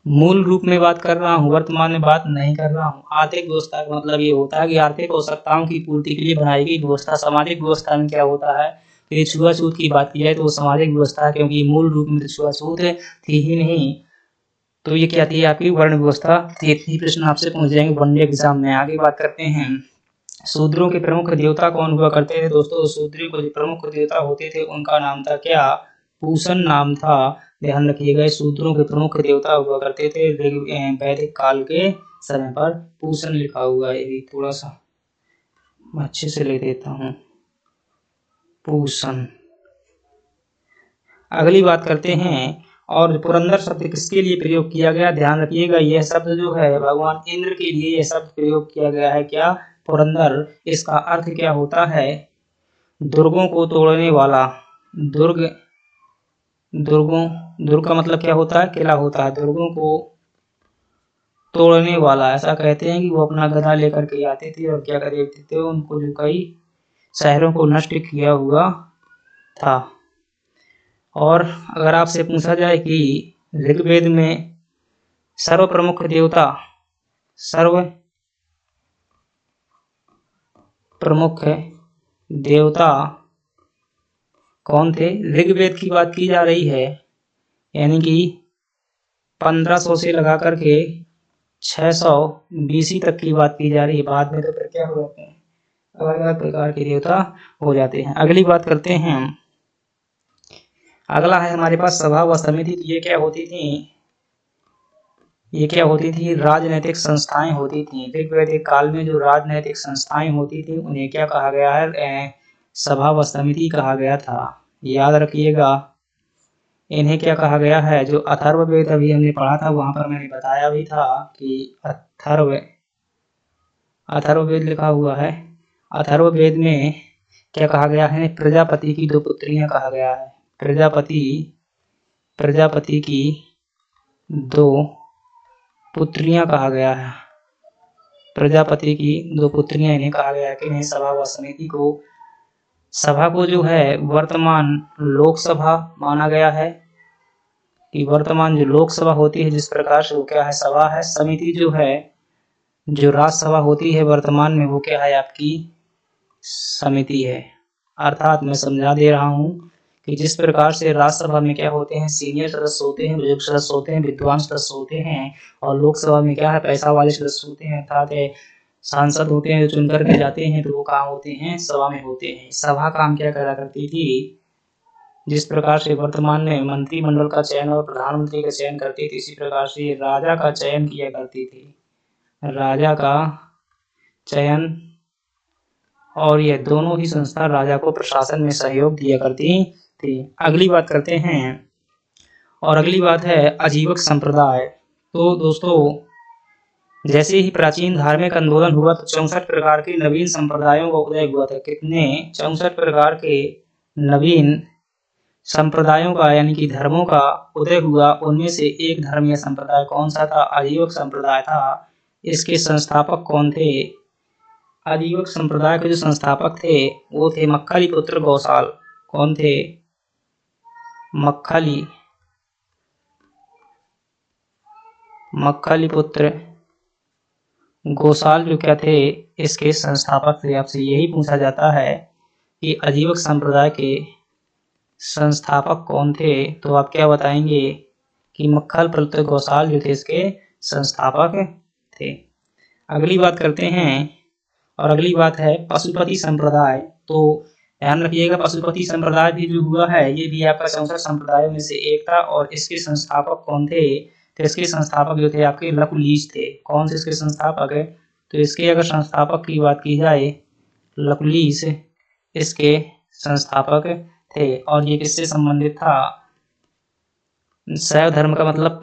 मूल रूप में बात कर रहा हूँ, वर्तमान में बात नहीं कर रहा हूँ। आर्थिक व्यवस्था का मतलब ये होता है कि आर्थिक आवश्यकताओं की पूर्ति के लिए बनाई गई व्यवस्था। सामाजिक व्यवस्था में क्या होता है, तो ये छुआछूत की बात की जाए तो वो सामाजिक व्यवस्था है, क्योंकि मूल रूप में छुआछूत थी ही नहीं। तो ये क्या थी, आपकी वर्ण व्यवस्था थी। इतनी प्रश्न आपसे पूछ जाएंगे वनडे एग्जाम में। आगे बात करते हैं, शूद्रों के प्रमुख देवता कौन हुआ करते थे? दोस्तों शूद्रों के जो प्रमुख देवता होते थे उनका नाम था क्या? पूषण नाम था। ध्यान रखिएगा, शूद्रों के प्रमुख देवता हुआ करते थे वैदिक काल के समय पर। पूषण लिखा हुआ है, ये थोड़ा सा अच्छे से ले देता हूँ, पूषण। अगली बात करते हैं, और पुरंदर शब्द किसके लिए प्रयोग किया गया? ध्यान रखिएगा, यह शब्द जो है भगवान इंद्र के लिए यह शब्द प्रयोग किया गया है। क्या? पुरंदर। इसका अर्थ क्या होता है? दुर्गों को तोड़ने वाला। दुर्ग का मतलब क्या होता है? किला होता है। दुर्गों को तोड़ने वाला, ऐसा कहते हैं कि वो अपना गदा लेकर के आते थे और क्या करते थे, उनको जो कई शहरों को नष्ट किया हुआ था। और अगर आपसे पूछा जाए कि ऋग्वेद में सर्व प्रमुख देवता कौन थे? ऋग्वेद की बात की जा रही है, यानी कि 1500 से लगा करके 600 BC तक की बात की जा रही है। बाद में तो फिर क्या हो जाते हैं, अलग अलग प्रकार के देवता हो जाते हैं। अगली बात करते हैं, अगला है हमारे पास सभा व समिति। ये क्या होती थी? ये क्या होती थी? राजनैतिक संस्थाएं होती थी। ऋग्वैदिक काल में जो राजनैतिक संस्थाएं होती थी उन्हें क्या कहा गया है? सभा व समिति कहा गया था। याद रखिएगा, इन्हें क्या कहा गया है? जो अथर्ववेद अभी हमने पढ़ा था वहां पर मैंने बताया भी था कि अथर्ववेद लिखा हुआ है। अथर्ववेद में क्या कहा गया है? प्रजापति की 2 पुत्रियां कहा गया है। प्रजापति की 2 पुत्रियां कहा गया है। प्रजापति की 2 पुत्रियां इन्हें कहा गया है कि इन्हें सभा व समिति को, सभा को जो है वर्तमान लोकसभा माना गया है कि वर्तमान जो लोकसभा होती है जिस प्रकार से वो क्या है? सभा है। समिति जो है, जो राज्यसभा होती है वर्तमान में, वो क्या है? आपकी समिति है। अर्थात मैं समझा दे रहा हूं कि जिस प्रकार से राज्यसभा में क्या होते हैं? सीनियर सदस्य होते हैं, बुजुर्ग सदस्य होते हैं, विद्वान सदस्य होते हैं, और लोकसभा में क्या है? पैसा वाले सदस्य होते हैं, अर्थात सांसद होते हैं जो चुन करके जाते हैं, तो वो कहाँ होते हैं? सभा में होते हैं। सभा काम क्या करा करती थी? जिस प्रकार से वर्तमान में मंत्रिमंडल का चयन और प्रधानमंत्री का चयन करती थी, इसी प्रकार से राजा का चयन किया करती थी। राजा का चयन, और ये दोनों ही संस्था राजा को प्रशासन में सहयोग दिया करती थी। अगली बात करते हैं, और अगली बात है आजीवक संप्रदाय। तो दोस्तों, जैसे ही प्राचीन धार्मिक आंदोलन हुआ तो 64 प्रकार के नवीन संप्रदायों का उदय हुआ था। कितने? 64 प्रकार के नवीन संप्रदायों का, यानी कि धर्मों का उदय हुआ। उनमें से एक धर्म या संप्रदाय कौन सा था? आजीवक संप्रदाय था। इसके संस्थापक कौन थे? आजीवक संप्रदाय के जो संस्थापक थे वो थे मक्खली पुत्र गौसाल। कौन थे? मक्खली पुत्र गौसाल जो क्या थे? इसके संस्थापक थे। आपसे यही पूछा जाता है कि आजीवक संप्रदाय के संस्थापक कौन थे, तो आप क्या बताएंगे कि मक्खल पुत्र गौसाल जो थे इसके संस्थापक थे। अगली बात करते हैं, और अगली बात है पशुपति संप्रदाय। तो ध्यान रखिएगा, पशुपति संप्रदाय भी जो हुआ है ये भी आपका 64 संप्रदायों में से एक था। और इसके संस्थापक कौन थे? तो इसके संस्थापक जो थे आपके लकुलीश थे। कौन से इसके संस्थापक है? तो इसके अगर संस्थापक की बात की जाए, लकुलीश इसके संस्थापक थे। और ये किससे संबंधित था? शैव धर्म का मतलब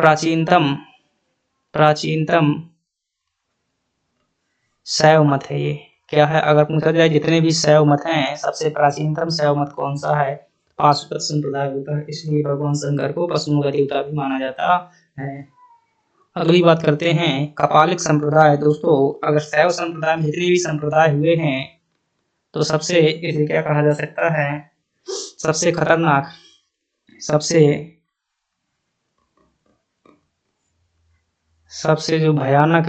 प्राचीनतम शैव मत है। ये क्या है? अगर पूछा जाए जितने भी शैव मत हैं, सबसे प्राचीनतम शैव मत कौन सा है? पाशुपत संप्रदाय होता है। इसलिए भगवान शंकर को पशुओं का देवता भी माना जाता है। अगली बात करते हैं कपालिक संप्रदाय। दोस्तों, अगर शैव संप्रदाय में जितने भी संप्रदाय हुए हैं तो सबसे, इसे क्या कहा जा सकता है? सबसे खतरनाक, सबसे जो भयानक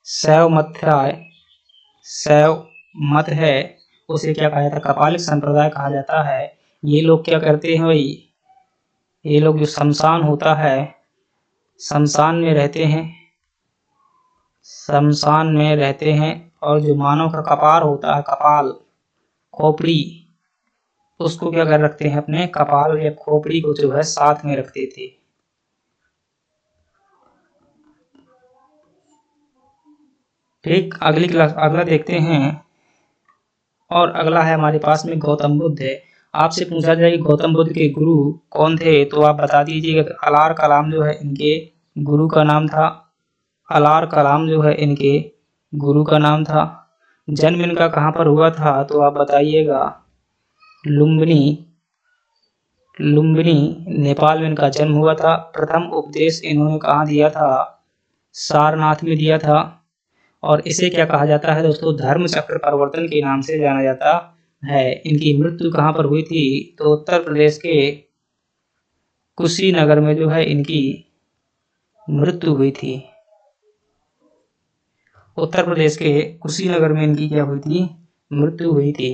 शैव मत है उसे क्या कहा जाता है? कपालिक संप्रदाय कहा जाता है। ये लोग क्या करते हैं भाई? ये लोग जो शमशान होता है, शमशान में रहते हैं, और जो मानव का कपार होता है, कपाल, खोपड़ी, उसको क्या कर रखते हैं? अपने कपाल या खोपड़ी को जो है साथ में रखते थे। ठीक, अगला देखते हैं, और अगला है हमारे पास में गौतम बुद्ध है। आपसे पूछा जाए कि गौतम बुद्ध के गुरु कौन थे, तो आप बता दीजिएगा। अलार कलाम जो है इनके गुरु का नाम था। अलार कलाम जो है इनके गुरु का नाम था। जन्म इनका कहाँ पर हुआ था, तो आप बताइएगा। लुम्बिनी नेपाल में इनका जन्म हुआ था। प्रथम उपदेश इन्होंने कहाँ दिया था? सारनाथ में दिया था। और इसे क्या कहा जाता है दोस्तों? धर्म चक्र परिवर्तन के नाम से जाना जाता है। इनकी मृत्यु कहाँ पर हुई थी? तो उत्तर प्रदेश के कुशीनगर में जो है इनकी मृत्यु हुई थी। उत्तर प्रदेश के कुशीनगर में इनकी क्या हुई थी? मृत्यु हुई थी।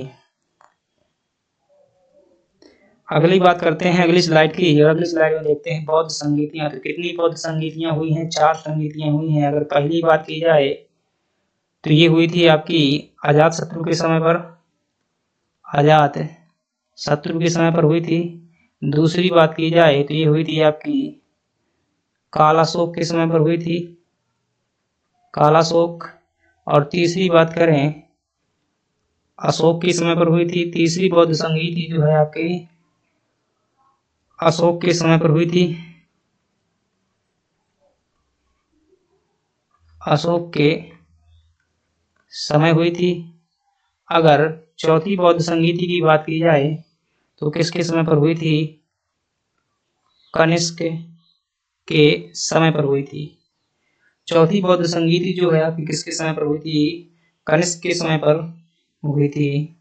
अगली बात करते हैं अगली स्लाइड की, और अगली स्लाइड में देखते हैं बौद्ध संगीतियां। तो कितनी बौद्ध संगीतियां हुई हैं? 4 संगीतियां हुई हैं। अगर पहली बात की जाए तो ये हुई थी आपकी अजात शत्रु के समय पर हुई थी। दूसरी बात की जाए तो ये हुई थी आपकी कालाशोक के समय पर हुई थी, कालाशोक। और तीसरी बात करें अशोक के समय पर हुई थी। तीसरी बौद्ध संगीति जो है आपकी अशोक के समय पर हुई थी। अशोक के समय हुई थी। अगर चौथी बौद्ध संगीति की बात की जाए तो किसके समय पर हुई थी? कनिष्क के समय पर हुई थी। चौथी बौद्ध संगीति जो है आपकी किसके समय पर हुई थी? कनिष्क के समय पर हुई थी।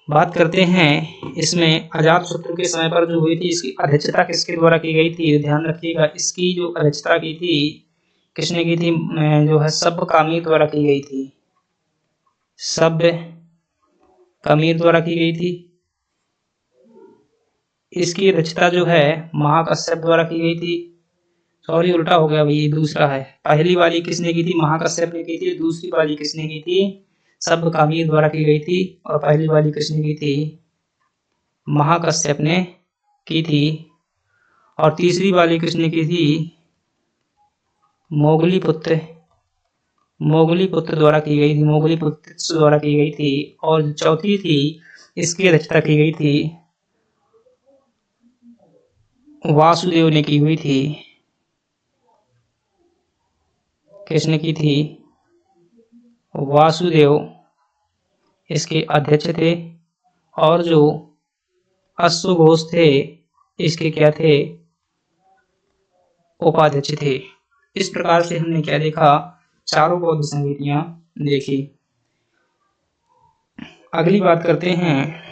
बात करते हैं इसमें अजातशत्रु के समय पर जो हुई थी, इसकी अध्यक्षता किसके द्वारा की गई थी? ध्यान रखिएगा, इसकी जो अध्यक्षता की थी किसने की थी? जो है सब्बकामीर द्वारा की गई थी। सब्बकामीर द्वारा की गई थी। इसकी अध्यक्षता जो है महाकश्यप द्वारा की गई थी। सॉरी, उल्टा हो गया भाई, दूसरा है। पहली वाली किसने की थी? महाकश्यप ने की थी। दूसरी वाली किसने की थी? सब्बकामीर द्वारा की गई थी। और पहली वाली किसने की थी? महाकश्यप ने की थी। और तीसरी वाली किसने की थी? मोगलीपुत्र द्वारा की गई थी। मोगलीपुत्र द्वारा की गई थी। और चौथी थी, इसकी अध्यक्षता की गई थी वासुदेव ने की हुई थी। किसने की थी? वासुदेव इसके अध्यक्ष थे। और जो अश्वघोष थे इसके क्या थे? उपाध्यक्ष थे। इस प्रकार से हमने क्या देखा? चारों बौद्ध संगीतियां देखी। अगली बात करते हैं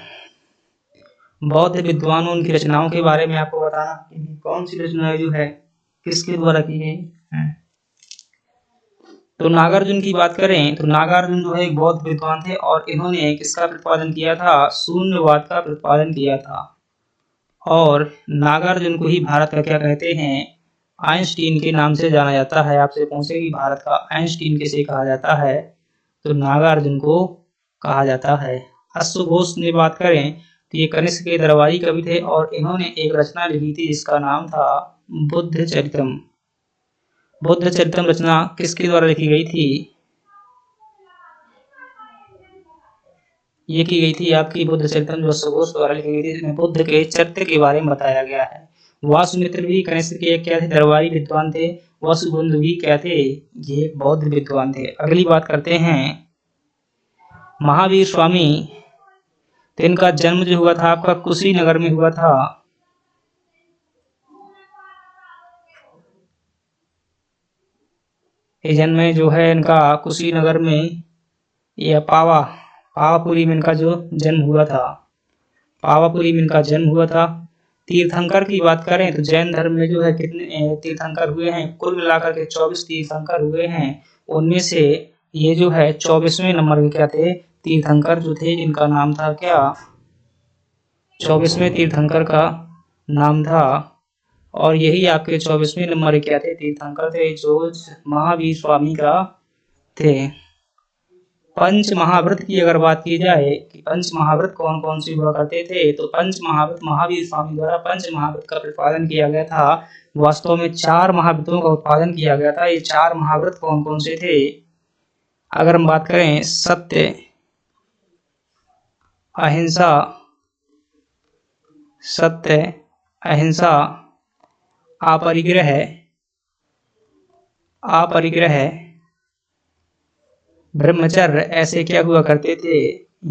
बौद्ध विद्वानों उनकी रचनाओं के बारे में आपको बताना कि कौन सी रचनाएं जो है किसके द्वारा की गई है। तो नागार्जुन की बात करें तो नागार्जुन जो है एक बौद्ध विद्वान थे और इन्होंने किसका प्रतिपादन किया था? शून्यवाद का प्रतिपादन किया था। और नागार्जुन को ही भारत का क्या कहते हैं? आइंस्टीन के नाम से जाना जाता है। आपसे पूछे कि भारत का आइंस्टीन किसे कहा जाता है, तो नागार्जुन को कहा जाता है। अश्वघोष की बात करें तो ये कनिष्क के दरबारी कवि थे और इन्होंने एक रचना लिखी थी जिसका नाम था बुद्ध चरितम। बुद्ध चरितम रचना किसके द्वारा लिखी गई थी? ये की गई थी आपकी बुद्ध चरितम जो अश्वघोष द्वारा लिखी गई थी। इसमें बुद्ध के चरित्र के बारे में बताया गया है। वासुमित्र भी कनिष्क के क्या थे? दरबारी विद्वान थे। वसुबंध भी क्या थे? ये बौद्ध विद्वान थे। अगली बात करते हैं महावीर स्वामी। तो इनका जन्म जो हुआ था आपका कुशीनगर में हुआ था। ये जन्म जो है इनका कुशीनगर में या पावापुरी में इनका जो जन्म हुआ था। पावापुरी में इनका जन्म हुआ था। तीर्थंकर की बात करें तो जैन धर्म में जो है कितने तीर्थंकर हुए हैं? कुल मिलाकर के 24 तीर्थंकर हुए हैं। उनमें से ये जो है 24वें नंबर के क्या थे? तीर्थंकर जो थे, जिनका नाम था क्या? 24वें तीर्थंकर का नाम था। और यही आपके 24वें नंबर क्या थे? तीर्थंकर थे जो महावीर स्वामी का थे। पंच महाव्रत की अगर बात की जाए कि पंच महाव्रत कौन कौन से हुआ करते थे, तो पंच महाव्रत महावीर स्वामी द्वारा पंच महाव्रत का प्रतिपादन किया गया था। वास्तव में 4 महाव्रतों का उत्पादन किया गया था। ये 4 महाव्रत कौन कौन से थे? अगर हम बात करें सत्य, अहिंसा, अपरिग्रह, ब्रह्मचर्य, ऐसे क्या हुआ करते थे?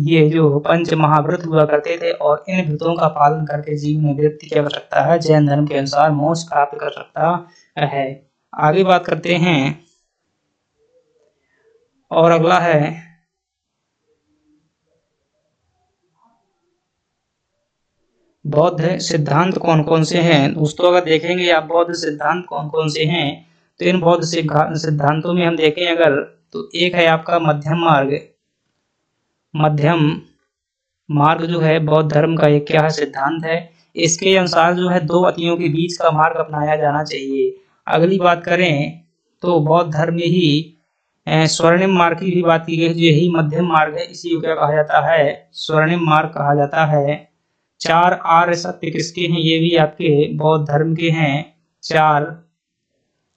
ये जो पंच महाव्रत हुआ करते थे। और इन व्रतों का पालन करके जीवन में व्यक्ति क्या कर सकता है? जैन धर्म के अनुसार मोक्ष प्राप्त कर सकता है। आगे बात करते हैं और अगला है बौद्ध सिद्धांत कौन कौन से हैं। दोस्तों अगर देखेंगे आप बौद्ध सिद्धांत कौन कौन से हैं, तो इन बौद्ध सिद्धांतों में हम देखें अगर, तो एक है आपका मध्यम मार्ग जो है बौद्ध धर्म का एक क्या है? सिद्धांत है। इसके अनुसार जो है 2 अतियों के बीच का मार्ग अपनाया जाना चाहिए। अगली बात करें तो बौद्ध धर्म में ही स्वर्णिम मार्ग की भी बात की गई, यही मध्यम मार्ग है। इसी को क्या कहा जाता है? स्वर्णिम मार्ग कहा जाता है। 4 आर्य सत्य किसके हैं? ये भी आपके बौद्ध धर्म के हैं। 4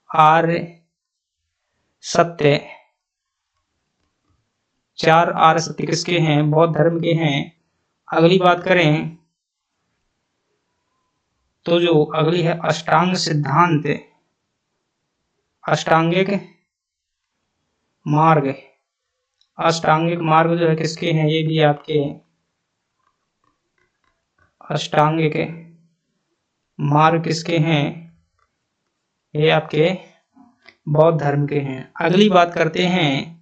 आर्य सत्य किसके हैं? बौद्ध धर्म के हैं। अगली बात करें तो जो अगली है अष्टांग सिद्धांत, अष्टांगिक मार्ग, अष्टांगिक मार्ग जो है किसके हैं, ये भी आपके अष्टांगिक मार्ग किसके हैं, ये आपके बौद्ध धर्म के हैं। अगली बात करते हैं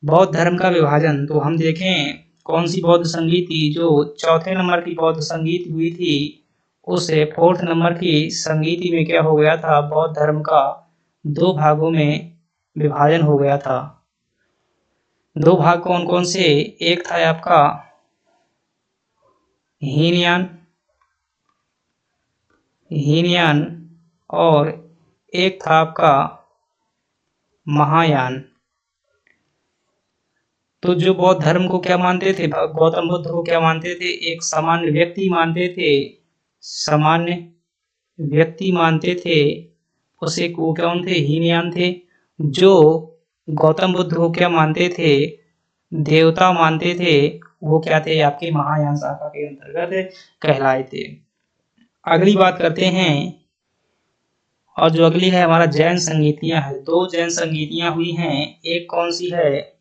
बौद्ध धर्म का विभाजन। तो हम देखें कौन सी बौद्ध संगीति, जो चौथे नंबर की बौद्ध संगीति हुई थी, उसे फोर्थ नंबर की संगीति में क्या हो गया था, बौद्ध धर्म का दो भागों में विभाजन हो गया था। दो भाग कौन कौन से, एक था आपका हीनयान और एक था आपका महायान। तो जो बौद्ध धर्म को क्या मानते थे, गौतम बुद्ध को क्या मानते थे, एक सामान्य व्यक्ति मानते थे, सामान्य व्यक्ति मानते थे, उसे वो कौन थे, हीनयान थे। जो गौतम बुद्ध को क्या मानते थे, देवता मानते थे, वो क्या थे, आपके महायान शाखा के अंतर्गत कहलाए थे। अगली बात करते हैं, और जो अगली है हमारा जैन संगीतियां है। दो जैन संगीतियां हुई हैं, एक कौन सी है,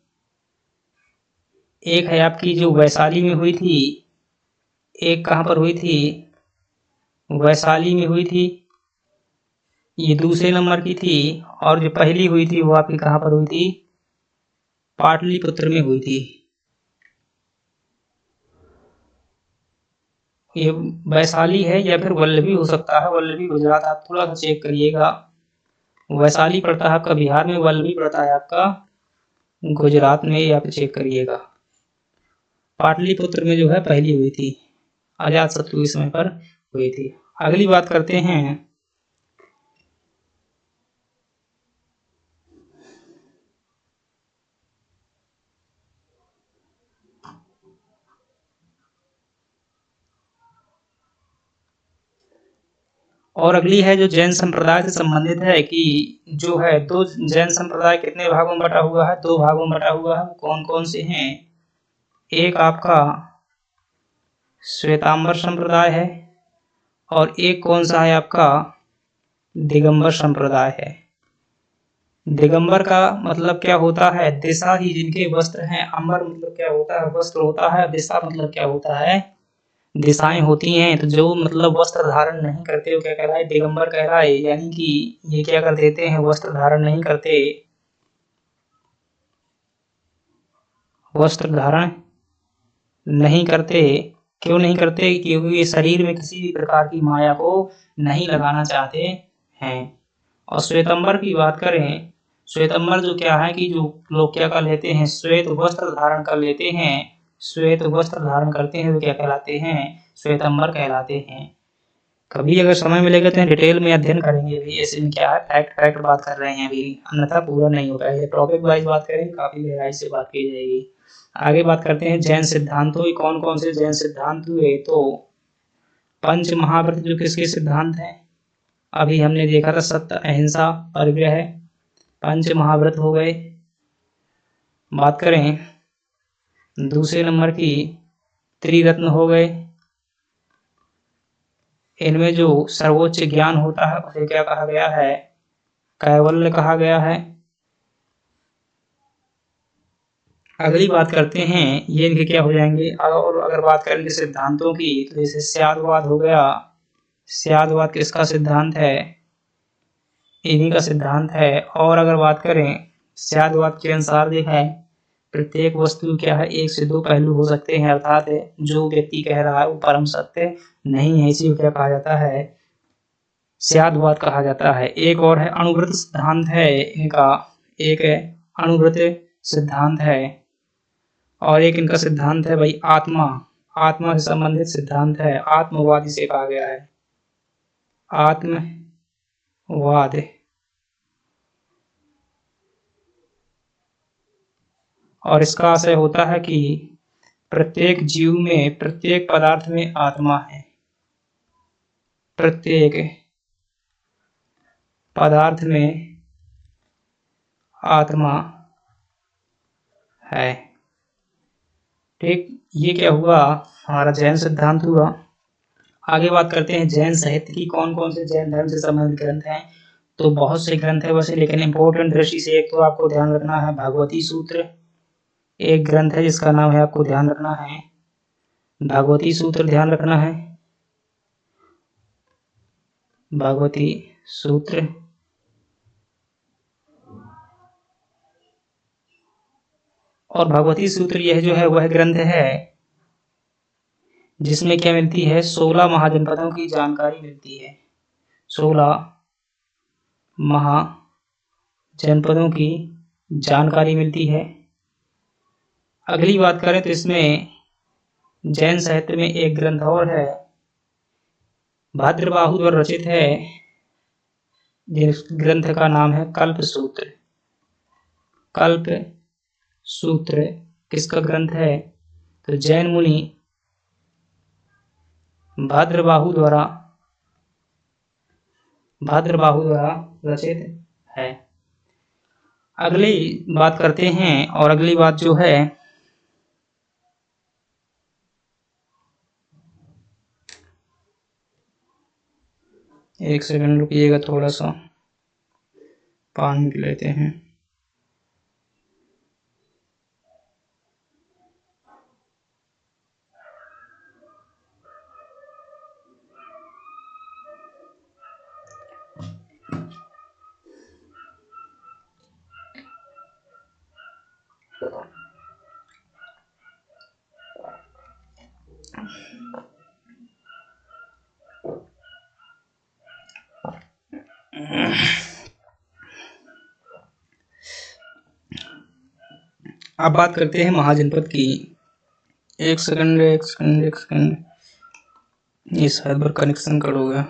एक है आपकी जो वैशाली में हुई थी, एक कहां पर हुई थी, वैशाली में हुई थी, ये दूसरे नंबर की थी। और जो पहली हुई थी वो आपकी कहां पर हुई थी, पाटलिपुत्र में हुई थी। ये वैशाली है या फिर वल्लभी हो सकता है, वल्लभी गुजरात, आप थोड़ा सा चेक करिएगा। वैशाली पड़ता है आपका बिहार में, वल्लभी पड़ता है आपका गुजरात में, आप चेक करिएगा। पाटलिपुत्र में जो है पहली हुई थी, अजात शत्रु के समय पर हुई थी। अगली बात करते हैं, और अगली है जो जैन संप्रदाय से संबंधित है कि जो है दो जैन संप्रदाय कितने भागों में बटा हुआ है, दो भागों में बटा हुआ है। कौन कौन से हैं, एक आपका श्वेतांबर संप्रदाय है और एक कौन सा है आपका दिगंबर संप्रदाय है। दिगंबर का मतलब क्या होता है, दिशा ही जिनके वस्त्र हैं। अंबर मतलब क्या होता है, वस्त्र होता है। दिशा मतलब क्या होता है, दिशाएं होती हैं। तो जो मतलब वस्त्र धारण नहीं करते वो क्या कहलाए, दिगंबर कहलाए। यानी कि ये क्या कर देते हैं, वस्त्र धारण नहीं करते, वस्त्र धारण नहीं करते। क्यों नहीं करते, क्योंकि ये शरीर में किसी भी प्रकार की माया को नहीं लगाना चाहते हैं। और श्वेतंबर की बात करें, श्वेतंबर जो क्या है कि जो लोग क्या कर लेते हैं, श्वेत वस्त्र धारण कर लेते हैं, श्वेत वस्त्र धारण करते हैं, वो क्या कहलाते हैं, श्वेतंबर कहलाते हैं। कभी अगर समय मिलेगा तो डिटेल में अध्ययन करेंगे भी, ऐसे में क्या है, फैक्ट बात कर रहे हैं अभी, अन्यथा पूरा नहीं हो पाएगा। टॉपिक वाइज बात करेंगे, काफी गहराई से बात की जाएगी। आगे बात करते हैं जैन सिद्धांतों, कौन कौन से जैन सिद्धांत हुए। तो पंच महाव्रत जो किसके सिद्धांत हैं, अभी हमने देखा था सत्य अहिंसा परिग्रह, पंच महाव्रत हो गए। बात करें दूसरे नंबर की, त्रिरत्न हो गए। इनमें जो सर्वोच्च ज्ञान होता है उसे क्या कहा गया है, कैवल्य कहा गया है। अगली बात करते हैं, ये इनके क्या हो जाएंगे। और अगर बात करेंगे सिद्धांतों की, तो जैसे स्यादवाद हो गया। स्यादवाद किसका सिद्धांत है, इन्हीं का सिद्धांत है। और अगर बात करें स्यादवाद के अनुसार देखा है, प्रत्येक वस्तु क्या है, एक से दो पहलू हो सकते हैं, अर्थात जो व्यक्ति कह रहा है वो परम सत्य नहीं है, इसी को क्या कहा जाता है, स्यादवाद कहा जाता है। एक और है अणुव्रत सिद्धांत है इनका, एक है अणुव्रत सिद्धांत है, और एक इनका सिद्धांत है भाई आत्मा, आत्मा से संबंधित सिद्धांत है, आत्मवाद इसे कहा गया है, आत्मवाद। और इसका आशय होता है कि प्रत्येक जीव में, प्रत्येक पदार्थ में आत्मा है, प्रत्येक पदार्थ में आत्मा है। ठीक, ये क्या हुआ, हमारा जैन सिद्धांत हुआ। आगे बात करते हैं जैन साहित्य की, कौन कौन से जैन धर्म से संबंधित ग्रंथ हैं। तो बहुत से ग्रंथ है वैसे, लेकिन इम्पोर्टेंट दृष्टि से एक तो आपको ध्यान रखना है भागवती सूत्र, एक ग्रंथ है जिसका नाम है, आपको ध्यान रखना है भागवती सूत्र, ध्यान रखना है भागवती सूत्र। और भगवती सूत्र यह जो है वह ग्रंथ है जिसमें क्या मिलती है, 16 महाजनपदों की जानकारी मिलती है, 16 महाजनपदों की जानकारी मिलती है। अगली बात करें तो इसमें जैन साहित्य में एक ग्रंथ और है, भद्रबाहु द्वारा रचित है, जिस ग्रंथ का नाम है कल्प सूत्र। कल्प सूत्र किसका ग्रंथ है, तो जैन मुनि भद्रबाहु द्वारा रचित है। अगली बात करते हैं, और अगली बात जो है एक सेकंड रुकिएगा, थोड़ा सा पानी पी लेते हैं। अब बात करते हैं महाजनपद की। एक सेकंड, ये शायद बार कनेक्शन कट हो गया।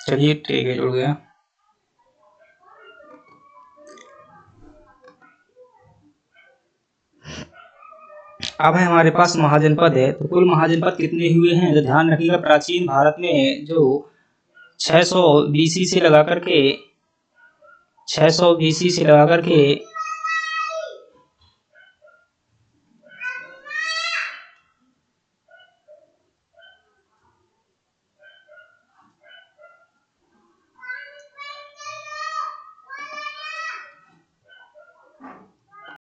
चलिए ठीक है, जुड़ गया। अब है हमारे पास महाजनपद है, तो कुल महाजनपद कितने हुए हैं, तो ध्यान रखिएगा प्राचीन भारत में जो 600 बीसी से लगा करके 600 बीसी से लगा करके